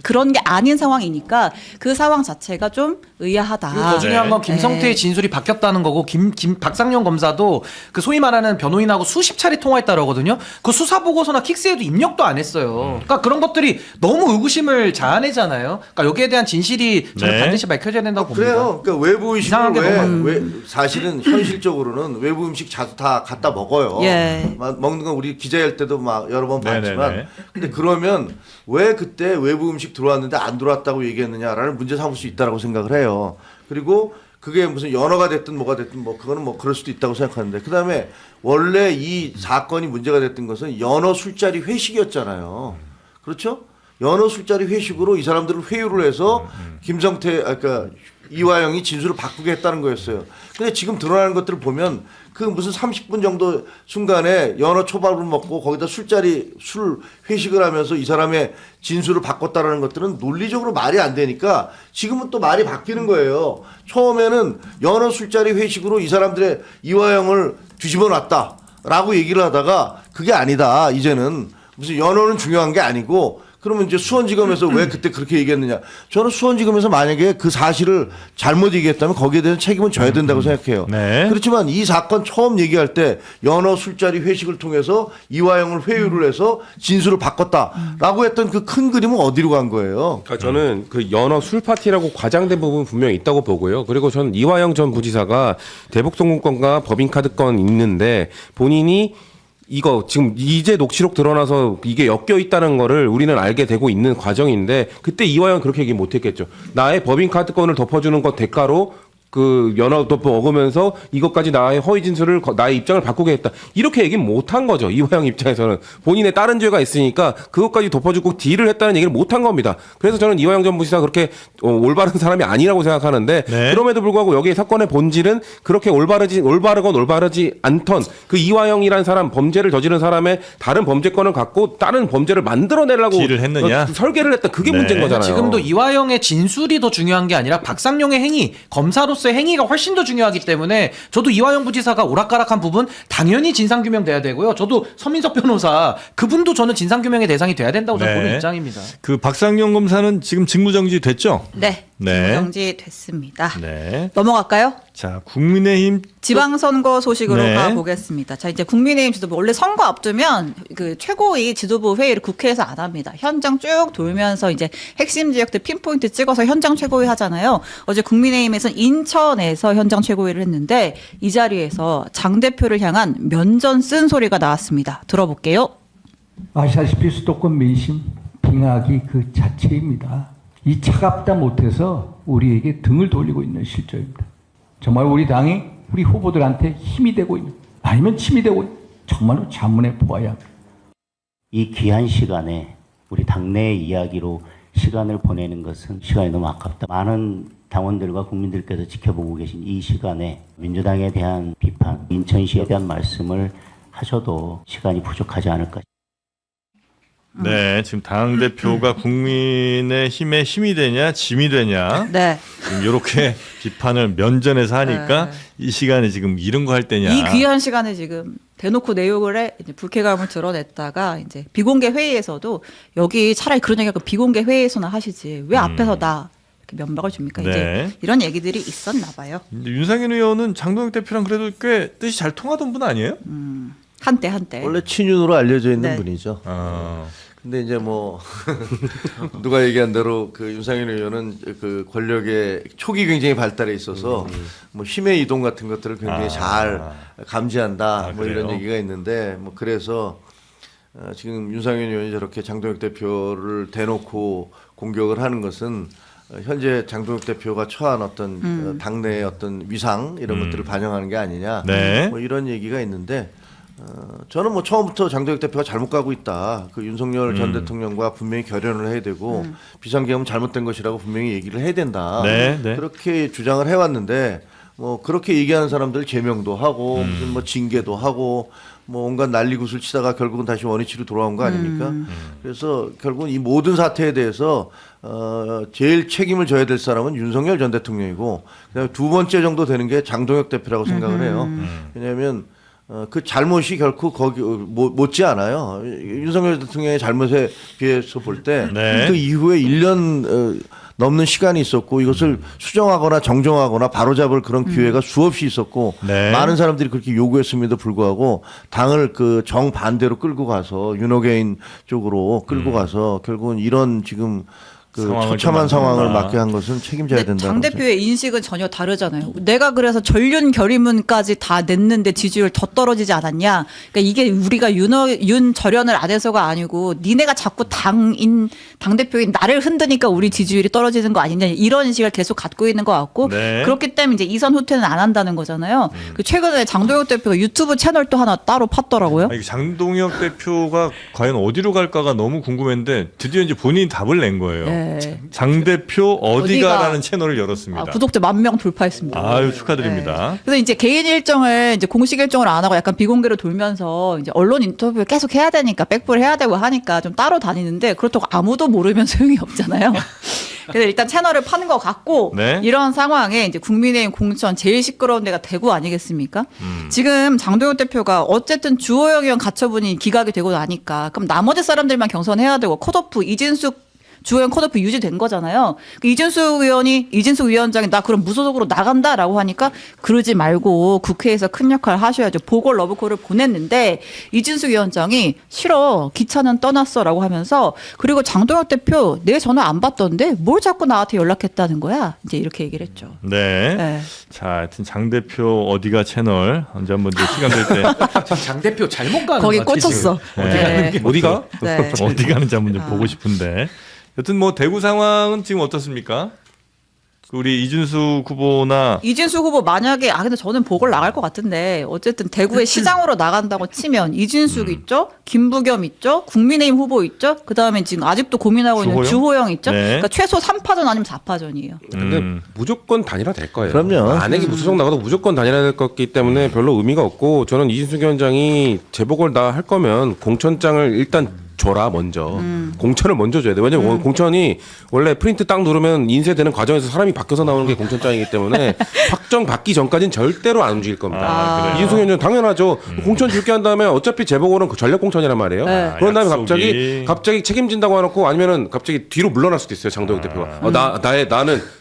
그런 게 아닌 상황이니까 그 상황 자체가 좀 의아하다. 그리고 더 중요한 건 김성태의 진술이 바뀌었다는 거고 박상용 검사도 그 소위 말하는 변호인하고 수십 차례 통화했다고 하거든요. 그 수사 보고서나 킥스에도 입력도 안 했어요. 그러니까 그런 것들이 너무 의구심을 자아내잖아요. 그러니까 여기에 대한 진실이 저는 반드시 밝혀져야 된다고 봅니다. 그래요. 그러니까 외부 음식을 사실은 현실적으로는 외부 음식 자주 다 갖다 먹어요. 먹는 건 우리 기자회할 때도 막 여러 번 봤지만 근데 그러면 왜 그때 외부 음식 들어왔는데 안 들어왔다고 얘기했느냐라는 문제 삼을 수 있다라고 생각을 해요. 그리고 그게 무슨 연어가 됐든 뭐가 됐든 뭐 그거는 뭐 그럴 수도 있다고 생각하는데 그다음에 원래 이 사건이 문제가 됐던 것은 연어 술자리 회식이었잖아요. 그렇죠? 연어 술자리 회식으로 이 사람들을 회유를 해서 그러니까 이화영이 진술을 바꾸게 했다는 거였어요. 근데 지금 드러나는 것들을 보면 그 무슨 30분 정도 순간에 연어 초밥을 먹고 거기다 술 회식을 하면서 이 사람의 진술을 바꿨다라는 것들은 논리적으로 말이 안 되니까 지금은 또 말이 바뀌는 거예요. 처음에는 연어 술자리 회식으로 이 사람들의 이화영을 뒤집어 놨다라고 얘기를 하다가 그게 아니다. 이제는 무슨 연어는 중요한 게 아니고 그러면 이제 수원지검에서 왜 그때 그렇게 얘기했느냐. 저는 수원지검에서 만약에 그 사실을 잘못 얘기했다면 거기에 대한 책임은 져야 된다고 생각해요. 네. 그렇지만 이 사건 처음 얘기할 때 연어 술자리 회식을 통해서 이화영을 회유를 해서 진술을 바꿨다라고 했던 그 큰 그림은 어디로 간 거예요? 그러니까 저는 그 연어 술 파티라고 과장된 부분 분명히 있다고 보고요. 그리고 저는 이화영 전 부지사가 대북송금권과 법인카드권 있는데 본인이 이거 지금 이제 녹취록 드러나서 이게 엮여 있다는 거를 우리는 알게 되고 있는 과정인데 그때 이화영 그렇게 얘기 못 했겠죠. 나의 법인카드권을 덮어주는 것 대가로 그 연어 덮어 먹으면서 이것까지 나의 허위 진술을 나의 입장을 바꾸게 했다. 이렇게 얘기는 못한 거죠. 이화영 입장에서는 본인의 다른 죄가 있으니까 그것까지 덮어주고 딜을 했다는 얘기를 못한 겁니다. 그래서 저는 이화영 전 부지사 그렇게 올바른 사람이 아니라고 생각하는데 네. 그럼에도 불구하고 여기에 사건의 본질은 그렇게 올바르지 않던 그 이화영이라는 사람 범죄를 저지른 사람의 다른 범죄권을 갖고 다른 범죄를 만들어내려고 딜을 했느냐? 설계를 했다. 그게 네. 문제인 거잖아요. 지금도 이화영의 진술이 더 중요한 게 아니라 박상용의 행위, 검사로서의 행위가 훨씬 더 중요하기 때문에 저도 이화영 부지사가 오락가락한 부분 당연히 진상규명돼야 되고요. 저도 서민석 변호사 그분도 저는 진상규명의 대상이 돼야 된다고 저는 네. 보는 입장입니다. 그 박상용 검사는 지금 직무정지 됐죠? 네. 네. 정지됐습니다. 네. 넘어갈까요? 자, 국민의힘 지방선거 소식으로 네. 가보겠습니다. 자, 이제 국민의힘 지도부, 원래 선거 앞두면 그 최고위 지도부 회의를 국회에서 안 합니다. 현장 쭉 돌면서 이제 핵심 지역들 핀포인트 찍어서 현장 최고위 하잖아요. 어제 국민의힘에서는 인천에서 현장 최고위를 했는데 이 자리에서 장 대표를 향한 면전 쓴 소리가 나왔습니다. 들어볼게요. 아시다시피 수도권 민심 빙하기 그 자체입니다. 이 차갑다 못해서 우리에게 등을 돌리고 있는 실정입니다. 정말 우리 당이 우리 후보들한테 힘이 되고 있는 아니면 침이 되고 있는 정말로 자문해 보아야 합니다. 이 귀한 시간에 우리 당내의 이야기로 시간을 보내는 것은 시간이 너무 아깝다. 많은 당원들과 국민들께서 지켜보고 계신 이 시간에 민주당에 대한 비판, 인천시에 대한 말씀을 하셔도 시간이 부족하지 않을까. 네, 지금 당대표가 국민의힘의 힘이 되냐 짐이 되냐 네. 지금 이렇게 비판을 면전에서 하니까 네. 이 시간에 지금 이런 거 할 때냐. 이 귀한 시간에 지금 대놓고 내용을 해 이제 불쾌감을 드러냈다가 이제 비공개 회의에서도 여기 차라리 그런 얘기가 비공개 회의에서나 하시지 왜 앞에서 나 이렇게 면박을 줍니까? 네. 이제 이런 얘기들이 있었나 봐요. 근데 윤상현 의원은 장동혁 대표랑 그래도 꽤 뜻이 잘 통하던 분 아니에요? 한때. 원래 친윤으로 알려져 있는 네. 분이죠. 어. 근데 이제 뭐 누가 얘기한 대로 그 윤상현 의원은 그 권력의 촉이 굉장히 발달해 있어서 뭐 힘의 이동 같은 것들을 굉장히 잘 감지한다. 뭐 그래요? 이런 얘기가 있는데 뭐 그래서 지금 윤상현 의원이 저렇게 장동혁 대표를 대놓고 공격을 하는 것은 현재 장동혁 대표가 처한 어떤 당내의 어떤 위상 이런 것들을 반영하는 게 아니냐. 네. 뭐 이런 얘기가 있는데. 저는 뭐 처음부터 장동혁 대표가 잘못 가고 있다. 그 윤석열 전 대통령과 분명히 결연을 해야 되고 비상계엄은 잘못된 것이라고 분명히 얘기를 해야 된다. 네, 네. 그렇게 주장을 해왔는데 뭐 그렇게 얘기하는 사람들 제명도 하고 무슨 뭐 징계도 하고 뭐 온갖 난리굿을 치다가 결국은 다시 원위치로 돌아온 거 아닙니까? 그래서 결국은 이 모든 사태에 대해서 제일 책임을 져야 될 사람은 윤석열 전 대통령이고 그다음에 두 번째 정도 되는 게 장동혁 대표라고 생각을 해요. 왜냐하면 그 잘못이 결코 거기 못지 않아요. 윤석열 대통령의 잘못에 비해서 볼 때 그 네. 이후에 1년 넘는 시간이 있었고 이것을 수정하거나 정정하거나 바로잡을 그런 기회가 수없이 있었고 네. 많은 사람들이 그렇게 요구했음에도 불구하고 당을 그 정반대로 끌고 가서 윤호개인 쪽으로 끌고 가서 결국은 이런 지금 그 상황을 처참한 좀 상황을 만든다. 맡게 한 것은 책임져야 근데 된다. 당 대표의 인식은 전혀 다르잖아요. 내가 그래서 전륜 결의문까지 다 냈는데 지지율 더 떨어지지 않았냐? 그러니까 이게 우리가 윤저련을 안 해서가 아니고 니네가 자꾸 당 대표인 나를 흔드니까 우리 지지율이 떨어지는 거 아니냐 이런 인식을 계속 갖고 있는 것 같고 네. 그렇기 때문에 이제 이선 후퇴는 안 한다는 거잖아요. 그 최근에 장동혁 대표가 유튜브 채널 또 하나 따로 팠더라고요. 아니, 장동혁 대표가 과연 어디로 갈까가 너무 궁금했는데 드디어 이제 본인이 답을 낸 거예요. 네. 장 대표 어디가라는 어디가? 채널을 열었습니다. 구독자 10,000명 돌파했습니다. 아유 축하드립니다. 네. 그래서 이제 개인 일정을 이제 공식 일정을 안 하고 약간 비공개로 돌면서 이제 언론 인터뷰를 계속 해야 되니까 백불 해야 되고 하니까 좀 따로 다니는데 그렇다고 아무도 모르면 소용이 없잖아요. 그래서 일단 채널을 파는 것 같고 네. 이런 상황에 이제 국민의힘 공천 제일 시끄러운 데가 대구 아니겠습니까? 지금 장동혁 대표가 어쨌든 주호영 의원 가처분이 기각이 되고 나니까 그럼 나머지 사람들만 경선해야 되고 컷오프 이진숙 주호영 컷오프 유지된 거잖아요. 이진숙 위원장이 나 그럼 무소속으로 나간다라고 하니까 그러지 말고 국회에서 큰 역할을 하셔야죠. 보궐 러브콜을 보냈는데 이진숙 위원장이 싫어 기차는 떠났어라고 하면서 그리고 장동혁 대표 내 전화 안 받던데 뭘 자꾸 나한테 연락했다는 거야. 이제 이렇게 얘기를 했죠. 네. 네. 자, 하여튼 장 대표 어디가 채널 언제 한번 이제 시간 될 때 장 대표 잘못 가는 거기 것 같아, 꽂혔어. 지금. 어디 가는 게 어디가? 네. 어디 가는지 한번 좀 보고 싶은데. 여튼 뭐 대구 상황은 지금 어떻습니까? 우리 이준수 후보나 이진숙 후보 만약에 근데 저는 보궐 나갈 것 같은데 어쨌든 대구의 시장으로 나간다고 치면 이진숙 있죠, 김부겸 있죠, 국민의힘 후보 있죠, 그 다음에 지금 아직도 고민하고 있는 주호영? 주호영 있죠. 네. 그러니까 최소 3파전 아니면 4파전이에요. 근데 무조건 단일화 될 거예요. 그럼요. 만약에 무소속 나가도 무조건 단일화 될 거기 때문에 별로 의미가 없고 저는 이진숙 위원장이 재보궐 다 할 거면 공천장을 일단 줘라 먼저. 공천을 먼저 줘야 돼. 왜냐면 공천이 원래 프린트 딱 누르면 인쇄되는 과정에서 사람이 바뀌어서 나오는 게 공천장이기 때문에 확정 받기 전까지는 절대로 안 움직일 겁니다. 그래요? 이진숙 위원장 당연하죠. 공천 줄게 한 다음에 어차피 재보궐은 그 전략 공천이란 말이에요. 네. 그런 다음에 약속이. 갑자기 책임진다고 해놓고 아니면은 갑자기 뒤로 물러날 수도 있어요. 장동혁 대표가.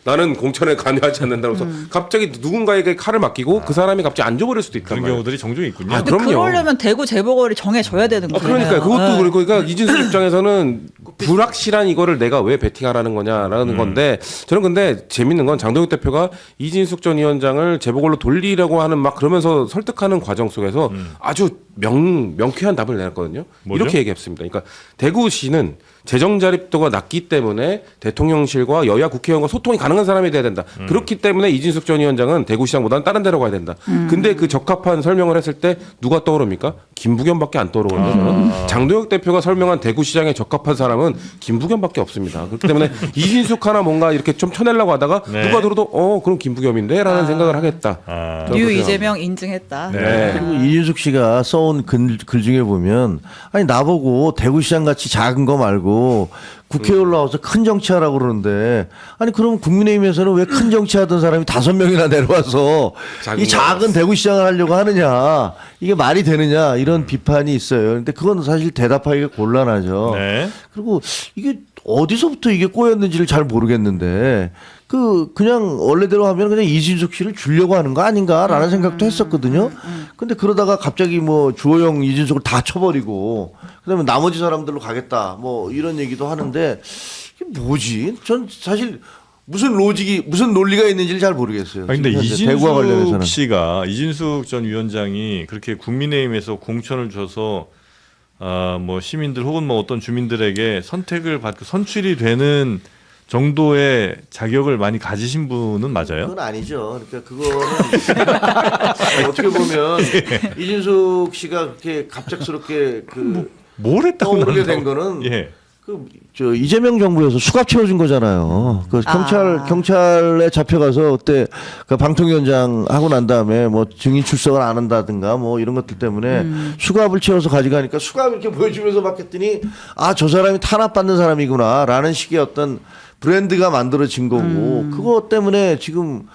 나는 공천에 관여하지 않는다고 해서 갑자기 누군가에게 칼을 맡기고 그 사람이 갑자기 안 줘버릴 수도 있단 그런 말이에요. 경우들이 종종 있군요. 아, 근데 그럼요. 그러려면 대구 재보궐이 정해져야 되는 거예요. 그러니까요. 그것도 네. 그렇고, 그러니까 이진숙 입장에서는 불확실한 이거를 내가 왜 베팅하라는 거냐라는 건데, 저는 근데 재밌는 건 장동혁 대표가 이진숙 전 위원장을 재보궐로 돌리려고 하는 막 그러면서 설득하는 과정 속에서 아주 명쾌한 답을 내놨거든요. 뭐죠? 이렇게 얘기했습니다. 그러니까 대구시는 재정 자립도가 낮기 때문에 대통령실과 여야 국회의원과 소통이 가능한 사람이 돼야 된다. 그렇기 때문에 이진숙 전 위원장은 대구시장보다는 다른 데로 가야 된다. 근데 그 적합한 설명을 했을 때 누가 떠오릅니까? 김부겸밖에 안 떠오르거든요. 장동혁 대표가 설명한 대구시장에 적합한 사람은 김부겸밖에 없습니다. 그렇기 때문에 이진숙 하나 뭔가 이렇게 좀 쳐내려고 하다가 네. 누가 들어도 그럼 김부겸인데 라는 생각을 하겠다. 저는 뉴 그렇게 이재명 인증했다. 네. 그리고 이준숙 씨가 써온 글 중에 보면 아니 나보고 대구시장 같이 작은 거 말고 국회에 올라와서 큰 정치하라고 그러는데 아니 그럼 국민의힘에서는 왜 큰 정치하던 사람이 5명이나 내려와서 이 작은 대구시장을 하려고 하느냐 이게 말이 되느냐 이런 비판이 있어요. 근데 그건 사실 대답하기가 곤란하죠. 네. 그리고 이게 어디서부터 이게 꼬였는지를 잘 모르겠는데 그냥 원래대로 하면 그냥 이진숙 씨를 주려고 하는 거 아닌가라는 생각도 했었거든요. 근데 그러다가 갑자기 뭐 주호영, 이진숙을 다 쳐버리고 그다음에 나머지 사람들로 가겠다 뭐 이런 얘기도 하는데 이게 뭐지? 전 사실 무슨 논리가 있는지를 잘 모르겠어요. 아니, 근데 지금 현재 대구와 관련해서는. 이진숙 전 위원장이 그렇게 국민의힘에서 공천을 줘서 뭐 시민들 혹은 뭐 어떤 주민들에게 선택을 받고 선출이 되는 정도의 자격을 많이 가지신 분은 맞아요? 그건 아니죠. 그러니까 그거는 어떻게 보면 이진숙 씨가 그렇게 갑작스럽게 뭘 했다고 떠오르게 난다고. 된 거는 예. 저 이재명 정부에서 수갑 채워준 거잖아요. 그 경찰에 잡혀가서 그때 그 방통위원장 하고 난 다음에 뭐 증인 출석을 안 한다든가 뭐 이런 것들 때문에 수갑을 채워서 가져가니까 수갑 이렇게 보여주면서 봤더니 저 사람이 탄압받는 사람이구나라는 식의 어떤 브랜드가 만들어진 거고 그것 때문에 지금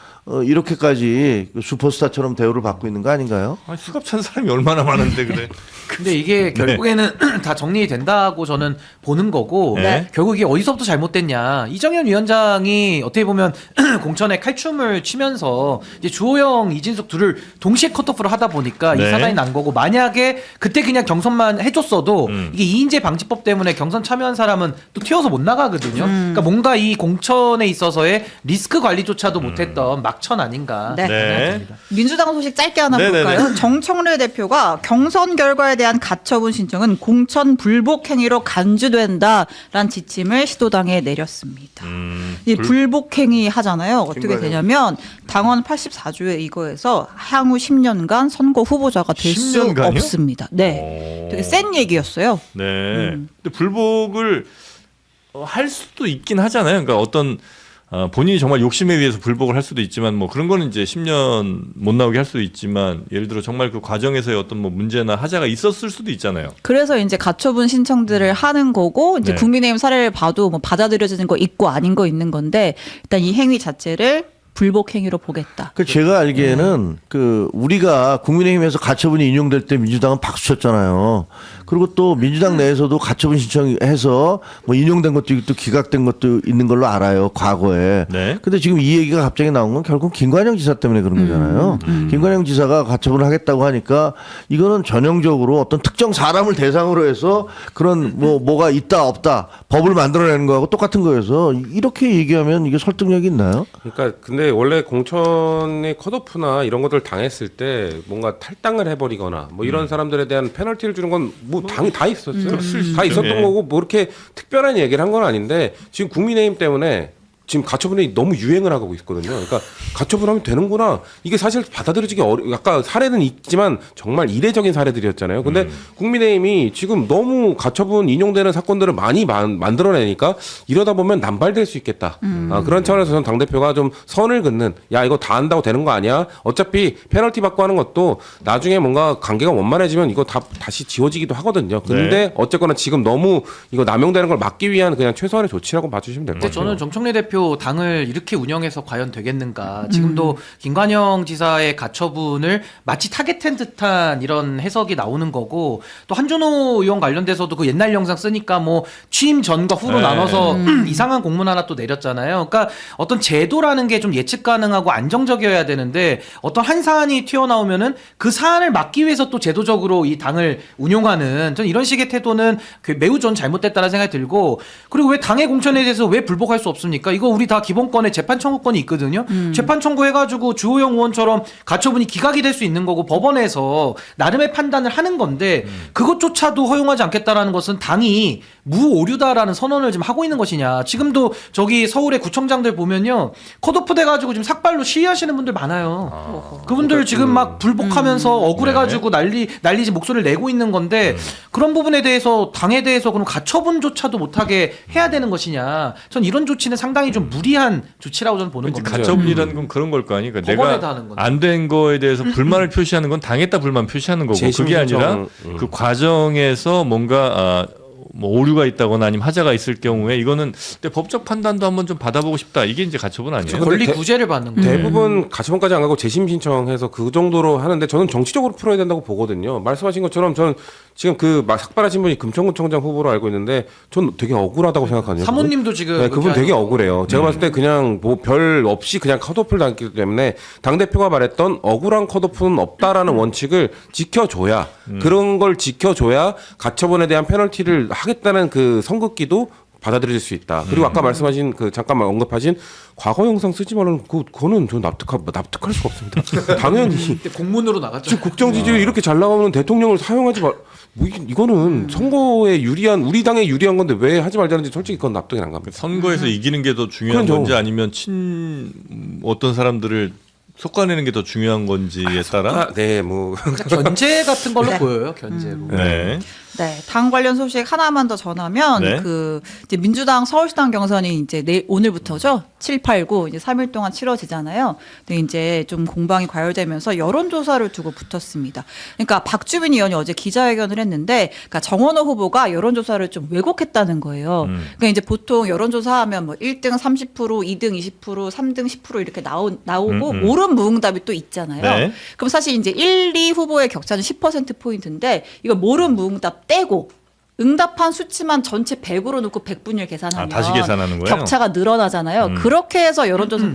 이렇게까지 슈퍼스타처럼 대우를 받고 있는 거 아닌가요? 아니, 수갑 찬 사람이 얼마나 많은데 그래. 근데 이게 결국에는 다 정리된다고 저는 보는 거고 네. 결국 이게 어디서부터 잘못됐냐. 이정현 위원장이 어떻게 보면 공천에 칼춤을 치면서 이제 주호영, 이진숙 둘을 동시에 컷오프를 하다 보니까 네. 이 사단이 난 거고 만약에 그때 그냥 경선만 해줬어도 이게 이인재 방지법 때문에 경선 참여한 사람은 또 튀어서 못 나가거든요. 그러니까 뭔가 이 공천에 있어서의 리스크 관리조차도 못했던 막천 아닌가 네. 생각이 듭니다. 민주당 소식 짧게 하나 네네네. 볼까요? 정청래 대표가 경선 결과에 대한 가처분 신청은 공천 불복 행위로 간주된다라는 지침을 시도당에 내렸습니다. 이 불복 행위 하잖아요. 어떻게 되냐면 당원 84조에 이거에서 향후 10년간 선거 후보자가 될 수 10년간요? 없습니다. 네, 되게 센 얘기였어요. 네. 근데 불복을 할 수도 있긴 하잖아요. 그러니까 어떤 본인이 정말 욕심에 의해서 불복을 할 수도 있지만 뭐 그런 거는 이제 10년 못 나오게 할 수도 있지만 예를 들어 정말 그 과정에서의 어떤 뭐 문제나 하자가 있었을 수도 있잖아요. 그래서 이제 가처분 신청들을 하는 거고 이제 네. 국민의힘 사례를 봐도 뭐 받아들여지는 거 있고 아닌 거 있는 건데 일단 이 행위 자체를 불복 행위로 보겠다. 그 제가 알기에는 그 우리가 국민의힘에서 가처분이 인용될 때 민주당은 박수 쳤잖아요. 그리고 또 민주당 내에서도 가처분 신청해서 뭐 인용된 것도 있고 또 기각된 것도 있는 걸로 알아요. 과거에. 네. 근데 지금 이 얘기가 갑자기 나온 건 결국 김관영 지사 때문에 그런 거잖아요. 김관영 지사가 가처분을 하겠다고 하니까 이거는 전형적으로 어떤 특정 사람을 대상으로 해서 그런 뭐가 있다 없다 법을 만들어내는 거하고 똑같은 거여서 이렇게 얘기하면 이게 설득력이 있나요? 그러니까 근데 원래 공천의 컷오프나 이런 것들 당했을 때 뭔가 탈당을 해버리거나 뭐 이런 사람들에 대한 페널티를 주는 건 뭐 다 있었어요. 다 있었던 예. 거고 뭐 이렇게 특별한 얘기를 한 건 아닌데 지금 국민의힘 때문에 지금 가처분이 너무 유행을 하고 있거든요. 그러니까 가처분하면 되는구나. 이게 사실 받아들여지기 아까 사례는 있지만 정말 이례적인 사례들이었잖아요. 근데 국민의힘이 지금 너무 가처분 인용되는 사건들을 많이 만들어내니까 이러다 보면 남발될 수 있겠다. 그런 차원에서 저는 당대표가 좀 선을 긋는 야 이거 다 한다고 되는 거 아니야. 어차피 페널티 받고 하는 것도 나중에 뭔가 관계가 원만해지면 이거 다시 지워지기도 하거든요. 근데 어쨌거나 지금 너무 이거 남용되는 걸 막기 위한 그냥 최소한의 조치라고 봐주시면 될 것 근데 같아요. 저는 정청래 대표 당을 이렇게 운영해서 과연 되겠는가. 지금도 김관영 지사의 가처분을 마치 타겟한 듯한 이런 해석이 나오는 거고 또 한준호 의원 관련돼서도 그 옛날 영상 쓰니까 뭐 취임 전과 후로 네. 나눠서 이상한 공문 하나 또 내렸잖아요. 그러니까 어떤 제도라는 게 좀 예측 가능하고 안정적이어야 되는데 어떤 한 사안이 튀어나오면은 그 사안을 막기 위해서 또 제도적으로 이 당을 운용하는 전 이런 식의 태도는 매우 전 잘못됐다는 생각이 들고 그리고 왜 당의 공천에 대해서 왜 불복할 수 없습니까? 이거 우리 다 기본권에 재판 청구권이 있거든요. 재판 청구해가지고 주호영 의원처럼 가처분이 기각이 될 수 있는 거고 법원에서 나름의 판단을 하는 건데 그것조차도 허용하지 않겠다라는 것은 당이 무오류다라는 선언을 지금 하고 있는 것이냐. 지금도 저기 서울의 구청장들 보면요. 컷오프 돼가지고 지금 삭발로 시위하시는 분들 많아요. 그분들 지금 막 불복하면서 억울해가지고 난리지 목소리를 내고 있는 건데 그런 부분에 대해서 당에 대해서 그럼 가처분조차도 못하게 해야 되는 것이냐. 전 이런 조치는 상당히 좀 무리한 조치라고 저는 보는 겁니다. 가처분이라는 건 그런 걸 거 아니에요. 그러니까 법원에다 하는 건데. 내가 안 된 거에 대해서 불만을 표시하는 건 당에다 불만 표시하는 거고 그게 아니라 그 과정에서 뭔가 뭐 오류가 있다거나 아니면 하자가 있을 경우에 이거는 법적 판단도 한번 좀 받아보고 싶다. 이게 이제 가처분 아니에요? 권리 구제를 받는 거예요. 대부분 가처분까지 안 가고 재심 신청해서 그 정도로 하는데 저는 정치적으로 풀어야 된다고 보거든요. 말씀하신 것처럼 저는 지금 그 삭발하신 분이 금천구청장 후보로 알고 있는데 전 되게 억울하다고 생각하거든요. 사모님도 지금 네, 그분 되게 억울해요. 제가 봤을 때 그냥 뭐 별 없이 그냥 컷오프를 당했기 때문에 당대표가 말했던 억울한 컷오프는 없다라는 원칙을 지켜줘야 그런 걸 지켜줘야 가처분에 대한 페널티를 하겠다는 그 선긋기도 받아들일 수 있다. 그리고 아까 말씀하신 그 잠깐만 언급하신 과거 영상 쓰지 말라는 그거는 저 납득할 수가 없습니다. 당연히 공문으로 나갔죠. 지금 국정 지지율 이렇게 잘 나오는 대통령을 사용하지 말. 뭐 이거는 선거에 유리한 우리 당에 유리한 건데 왜 하지 말자는지 솔직히 그건 납득이 안 갑니다. 선거에서 이기는 게 더 중요한 그렇죠. 건지 아니면 어떤 사람들을 솎아내는 게 더 중요한 건지에 따라 네, 뭐 견제 같은 걸로 보여요. 견제로. 네. 네, 당 관련 소식 하나만 더 전하면 네. 그 이제 민주당 서울시당 경선이 이제 오늘부터죠. 7, 8, 9 이제 3일 동안 치러지잖아요. 근데 이제 좀 공방이 과열되면서 여론조사를 두고 붙었습니다. 그러니까 박주민 의원이 어제 기자회견을 했는데, 그러니까 정원호 후보가 여론조사를 좀 왜곡했다는 거예요. 그러니까 이제 보통 여론조사하면 뭐 1등 30%, 2등 20%, 3등 10% 이렇게 나오고 옳은 무응답이 또 있잖아요. 네. 그럼 사실 이제 1, 2 후보의 격차는 10%포인트인데 이거 모른 무응답 떼고 응답한 수치만 전체 100으로 놓고 100분율 계산하면 다시 계산하는 거예요? 격차가 늘어나잖아요. 그렇게 해서 여론조사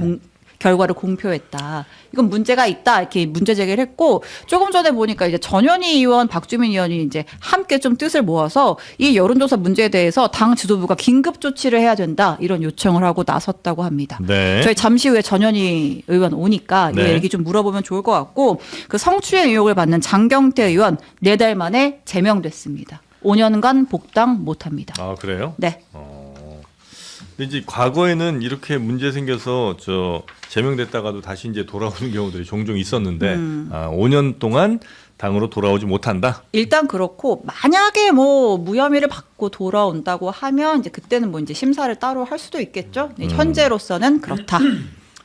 결과를 공표했다. 이건 문제가 있다. 이렇게 문제 제기를 했고, 조금 전에 보니까 이제 전현희 의원, 박주민 의원이 이제 함께 좀 뜻을 모아서 이 여론조사 문제에 대해서 당 지도부가 긴급 조치를 해야 된다. 이런 요청을 하고 나섰다고 합니다. 네. 저희 잠시 후에 전현희 의원 오니까 이 네. 얘기 좀 물어보면 좋을 것 같고, 그 성추행 의혹을 받는 장경태 의원 4달 만에 제명됐습니다. 5년간 복당 못합니다. 아, 그래요? 네. 근데 이제 과거에는 이렇게 문제 생겨서 제명됐다가도 다시 이제 돌아오는 경우들이 종종 있었는데 5년 동안 당으로 돌아오지 못한다. 일단 그렇고, 만약에 뭐 무혐의를 받고 돌아온다고 하면 이제 그때는 뭐 이제 심사를 따로 할 수도 있겠죠. 현재로서는 그렇다.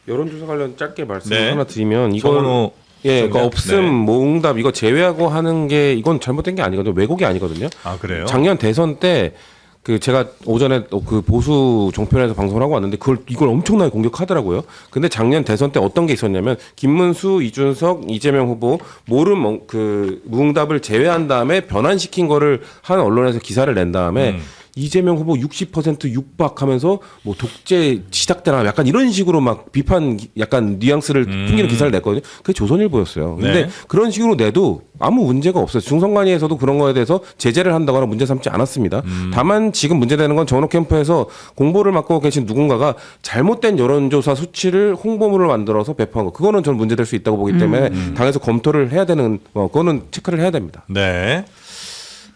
여론조사 관련 짧게 말씀 네. 하나 드리면 이건 정원호 예, 그러니까 네. 없음, 모응답 이거 제외하고 하는 게 이건 잘못된 게 아니거든요. 왜곡이 아니거든요. 아, 그래요? 작년 대선 때 그 제가 오전에 그 보수 종편에서 방송을 하고 왔는데 이걸 엄청나게 공격하더라고요. 근데 작년 대선 때 어떤 게 있었냐면 김문수, 이준석, 이재명 후보 모른 그 무응답을 제외한 다음에 변환시킨 거를 한 언론에서 기사를 낸 다음에 이재명 후보 60% 육박하면서 뭐 독재 시작되나 약간 이런 식으로 막 비판 약간 뉘앙스를 풍기는 기사를 냈거든요. 그게 조선일보였어요. 근데 네. 그런 식으로 내도 아무 문제가 없어요. 중선관위에서도 그런 거에 대해서 제재를 한다거나 문제 삼지 않았습니다. 다만 지금 문제되는 건 정원호 캠프에서 공보를 맡고 계신 누군가가 잘못된 여론조사 수치를 홍보물을 만들어서 배포한 거. 그거는 저는 문제될 수 있다고 보기 때문에 당에서 검토를 해야 되는 그거는 체크를 해야 됩니다. 네.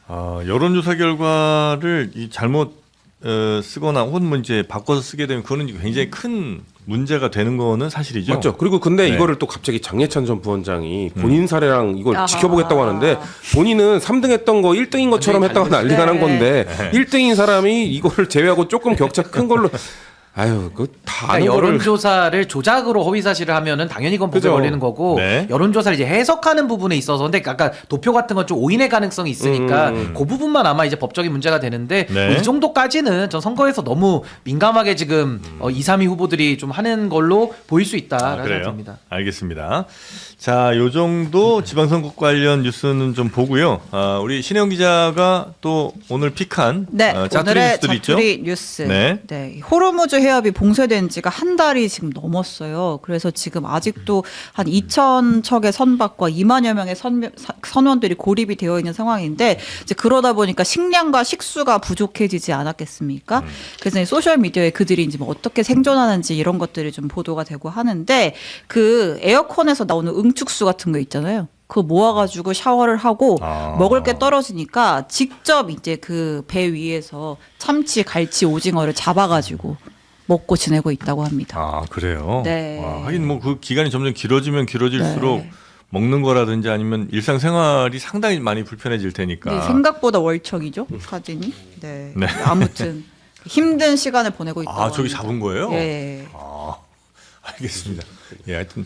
여론조사 결과를 잘못 쓰거나 혹은 문제 바꿔서 쓰게 되면 그거는 굉장히 큰 문제가 되는 거는 사실이죠. 맞죠. 그리고 근데 네. 이거를 또 갑자기 장예찬 전 부원장이 본인 사례랑 이걸 아하. 지켜보겠다고 하는데 본인은 3등 했던 거 1등인 것처럼 했다고 난리가 난 건데 1등인 사람이 이거를 제외하고 조금 격차 큰 걸로 아유, 그거 다 아는 그러니까 거를 여론조사를 조작으로 허위 사실을 하면은 당연히 그건 법에 그죠. 걸리는 거고, 네. 여론조사를 이제 해석하는 부분에 있어서 근데 아까 도표 같은 건 좀 오인의 가능성이 있으니까 그 부분만 아마 이제 법적인 문제가 되는데 네. 뭐이 정도까지는 전 선거에서 너무 민감하게 지금 2, 3위 후보들이 좀 하는 걸로 보일 수 있다라는 그래요? 생각입니다. 알겠습니다. 자, 요 정도 지방선거 관련 뉴스는 좀 보고요. 우리 신혜영 기자가 또 오늘 픽한 네, 짜투리 오늘의 뉴스들이 있죠. 짜투리 뉴스. 네. 네, 호르무즈 해협이 봉쇄된 지가 한 달이 지금 넘었어요. 그래서 지금 아직도 한 2,000척의 선박과 2만여 명의 선원들이 고립이 되어 있는 상황인데, 이제 그러다 보니까 식량과 식수가 부족해지지 않았겠습니까? 그래서 소셜 미디어에 그들이 이제 뭐 어떻게 생존하는지 이런 것들이 좀 보도가 되고 하는데, 그 에어컨에서 나오는 응축수 같은 거 있잖아요. 그거 모아가지고 샤워를 하고 먹을 게 떨어지니까 직접 이제 그 배 위에서 참치, 갈치, 오징어를 잡아가지고 먹고 지내고 있다고 합니다. 아, 그래요? 네. 와, 하긴 뭐 그 기간이 점점 길어지면 길어질수록 네. 먹는 거라든지 아니면 일상생활이 상당히 많이 불편해질 테니까. 네, 생각보다 월척이죠, 사진이. 네. 네. 아무튼 힘든 시간을 보내고 있다고 아, 저기 합니다. 잡은 거예요? 예. 알겠습니다. 예, 하여튼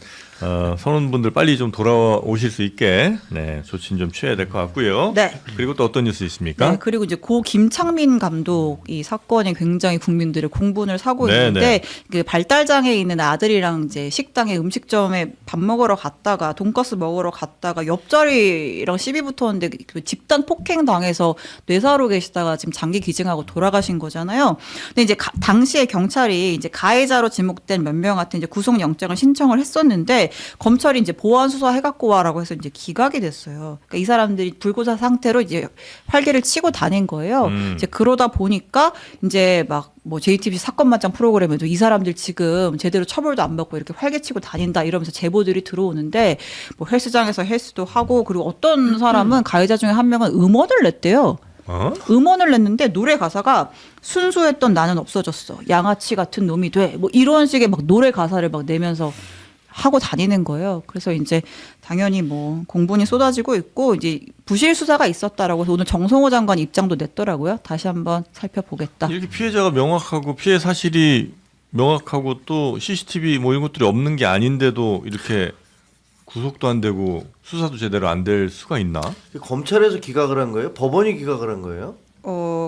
선원분들 빨리 좀 돌아오실 수 있게 조치는 좀 취해야 될 것 같고요. 네. 그리고 또 어떤 뉴스 있습니까? 네, 그리고 이제 고 김창민 감독 이 사건이 굉장히 국민들의 공분을 사고 네, 있는데, 네. 그 발달장애 있는 아들이랑 이제 식당에 음식점에 밥 먹으러 갔다가 돈가스 먹으러 갔다가 옆자리랑 시비 붙었는데 그 집단 폭행 당해서 뇌사로 계시다가 지금 장기 기증하고 돌아가신 거잖아요. 근데 이제 당시에 경찰이 이제 가해자로 지목된 몇 명한테 이제 구속영장을 신청을 했었는데, 검찰이 이제 보완 수사 해갖고 와라고 해서 이제 기각이 됐어요. 그러니까 이 사람들이 불구사 상태로 이제 활개를 치고 다닌 거예요. 이제 그러다 보니까 이제 막 뭐 JTBC 사건만장 프로그램에도 이 사람들 지금 제대로 처벌도 안 받고 이렇게 활개치고 다닌다 이러면서 제보들이 들어오는데, 뭐 헬스장에서 헬스도 하고, 그리고 어떤 사람은 가해자 중에 한 명은 음원을 냈대요. 음원을 냈는데 노래 가사가 순수했던 나는 없어졌어, 양아치 같은 놈이 돼, 뭐 이런 식의 막 노래 가사를 막 내면서 하고 다니는 거예요. 그래서 이제 당연히 뭐 공분이 쏟아지고 있고 이제 부실 수사가 있었다라고 해서 오늘 정성호 장관 입장도 냈더라고요. 다시 한번 살펴보겠다. 이렇게 피해자가 명확하고 피해 사실이 명확하고 또 CCTV 뭐 이런 것들이 없는 게 아닌데도 이렇게 구속도 안 되고 수사도 제대로 안 될 수가 있나? 검찰에서 기각을 한 거예요? 법원이 기각을 한 거예요?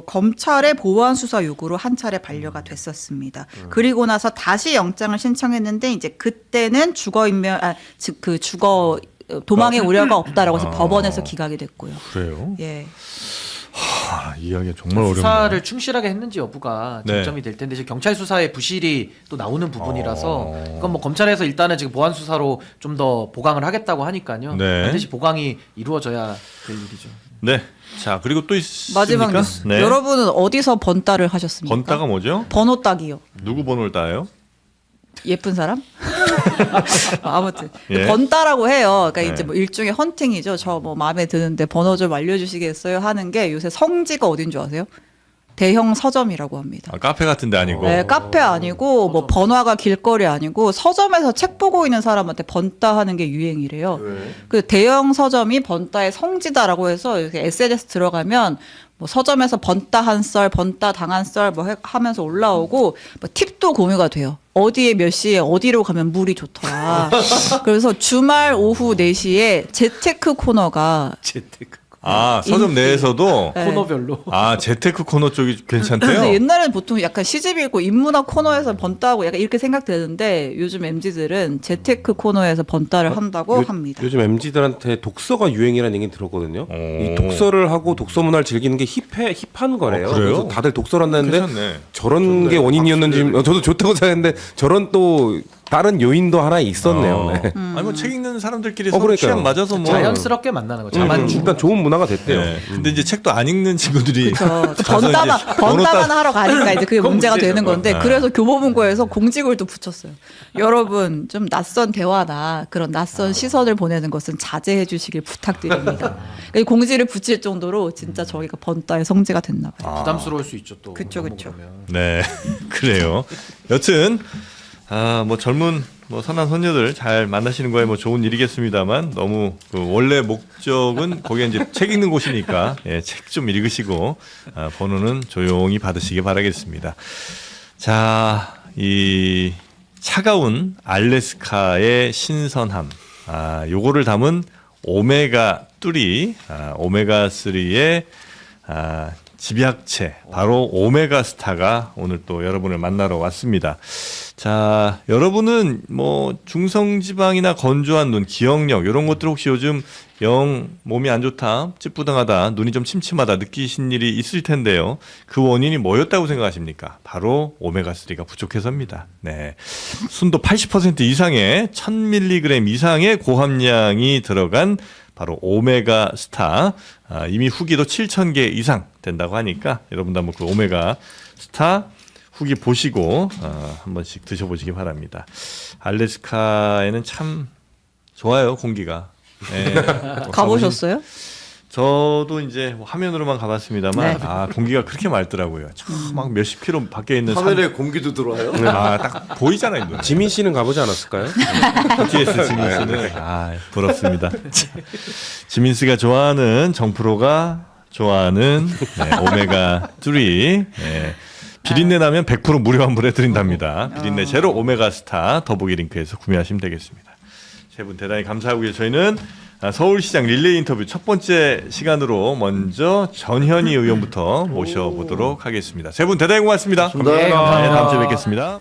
검찰의 보완 수사 요구로 한 차례 반려가 됐었습니다. 그리고 나서 다시 영장을 신청했는데 이제 그때는 주거 도망의 우려가 없다라고 해서 법원에서 기각이 됐고요. 그래요? 예. 이야기가 정말 어렵네요. 수사를 충실하게 했는지 여부가 네. 쟁점이 될 텐데 지금 경찰 수사의 부실이 또 나오는 부분이라서 그건 뭐 검찰에서 일단은 지금 보완 수사로 좀 더 보강을 하겠다고 하니까요. 네. 반드시 보강이 이루어져야 될 일이죠. 네. 자, 그리고 또 있습니까? 마지막 뉴스. 네. 여러분은 어디서 번따를 하셨습니까? 번따가 뭐죠? 번호 따기요. 누구 번호를 따요? 예쁜 사람? 아무튼 예. 번따라고 해요. 그러니까 네. 이제 뭐 일종의 헌팅이죠. 저 뭐 마음에 드는데 번호 좀 알려주시겠어요? 하는 게 요새 성지가 어딘 줄 아세요? 대형 서점이라고 합니다. 아, 카페 같은 데 아니고. 네, 카페 아니고 뭐 번화가 길거리 아니고 서점에서 책 보고 있는 사람한테 번따 하는 게 유행이래요. 그 대형 서점이 번따의 성지다라고 해서 이렇게 SNS 들어가면 뭐 서점에서 번따 한 썰, 번따 당한 썰 뭐 하면서 올라오고 뭐 팁도 공유가 돼요. 어디에 몇 시에 어디로 가면 물이 좋더라. 그래서 주말 오후 4시에 재테크 코너가 아, 서점 내에서도 네. 코너별로. 아, 재테크 코너 쪽이 괜찮대요. 근데 옛날에는 보통 약간 시집 읽고 인문학 코너에서 번따하고 약간 이렇게 생각되는데 요즘 MZ들은 재테크 코너에서 번따를 한다고 합니다. 요즘 MZ들한테 독서가 유행이라는 얘기 들었거든요. 이 독서를 하고 독서 문화를 즐기는 게 힙한 거래요. 그래요? 그래서 다들 독서를 한다는데 괜찮네. 저런 게 원인이었는지 저도 좋다고 생각했는데 저런 또 다른 요인도 하나 있었네요. 네. 아니 뭐 책 읽는 사람들끼리 서로 그러니까요. 취향 맞아서 뭐 자연스럽게 만나는 거죠. 자만주. 일단 좋은 문화가 됐대요. 네. 근데 이제 책도 안 읽는 친구들이 번따만 하러 가니까 이제 그게 문제가 되는 건데 네. 그래서 교보문고에서 공지글도 붙였어요. 여러분 좀 낯선 대화나 그런 낯선 시선을 보내는 것은 자제해 주시길 부탁드립니다. 그러니까 공지를 붙일 정도로 진짜 저희가 번따의 성지가 됐나 봐요. 부담스러울 수 있죠 또. 그쵸, 너무 그쵸. 그러면. 네. 그래요. 여튼 뭐 젊은 뭐 선한 손녀들 잘 만나시는 거에 뭐 좋은 일이겠습니다만 너무 그 원래 목적은 거기에 이제 책 읽는 곳이니까 예, 책 좀 읽으시고 번호는 조용히 받으시기 바라겠습니다. 자, 이 차가운 알래스카의 신선함, 요거를 담은 오메가 3, 오메가 3의 집약체 바로 오메가 스타가 오늘 또 여러분을 만나러 왔습니다. 자, 여러분은 뭐 중성지방이나 건조한 눈, 기억력 이런 것들 혹시 요즘 영 몸이 안 좋다, 찌뿌둥하다, 눈이 좀 침침하다 느끼신 일이 있을 텐데요. 그 원인이 뭐였다고 생각하십니까? 바로 오메가3가 부족해서입니다. 네, 순도 80% 이상의 1000mg 이상의 고함량이 들어간 바로 오메가 스타, 이미 후기도 7,000개 이상 된다고 하니까 여러분도 한번 그 오메가 스타 후기 보시고 한 번씩 드셔보시기 바랍니다. 알래스카에는 참 좋아요, 공기가. 네. 가보셨어요? 저도 이제 뭐 화면으로만 가봤습니다만 네. 공기가 그렇게 맑더라고요. 막 몇십 킬로 밖에 있는 화면에 공기도 들어와요? 딱 보이잖아요. 눈에. 지민 씨는 가보지 않았을까요? BTS 지민 씨는 부럽습니다. 지민 씨가 좋아하는 정프로가 좋아하는 오메가 3 비린내 나면 100% 무료 환불해 드린답니다. 비린내 제로 오메가 스타 더보기 링크에서 구매하시면 되겠습니다. 세 분 대단히 감사하고요. 저희는 서울시장 릴레이 인터뷰 첫 번째 시간으로 먼저 전현희 의원부터 모셔보도록 하겠습니다. 세 분 대단히 고맙습니다. 네, 감사합니다. 다음 주에 뵙겠습니다.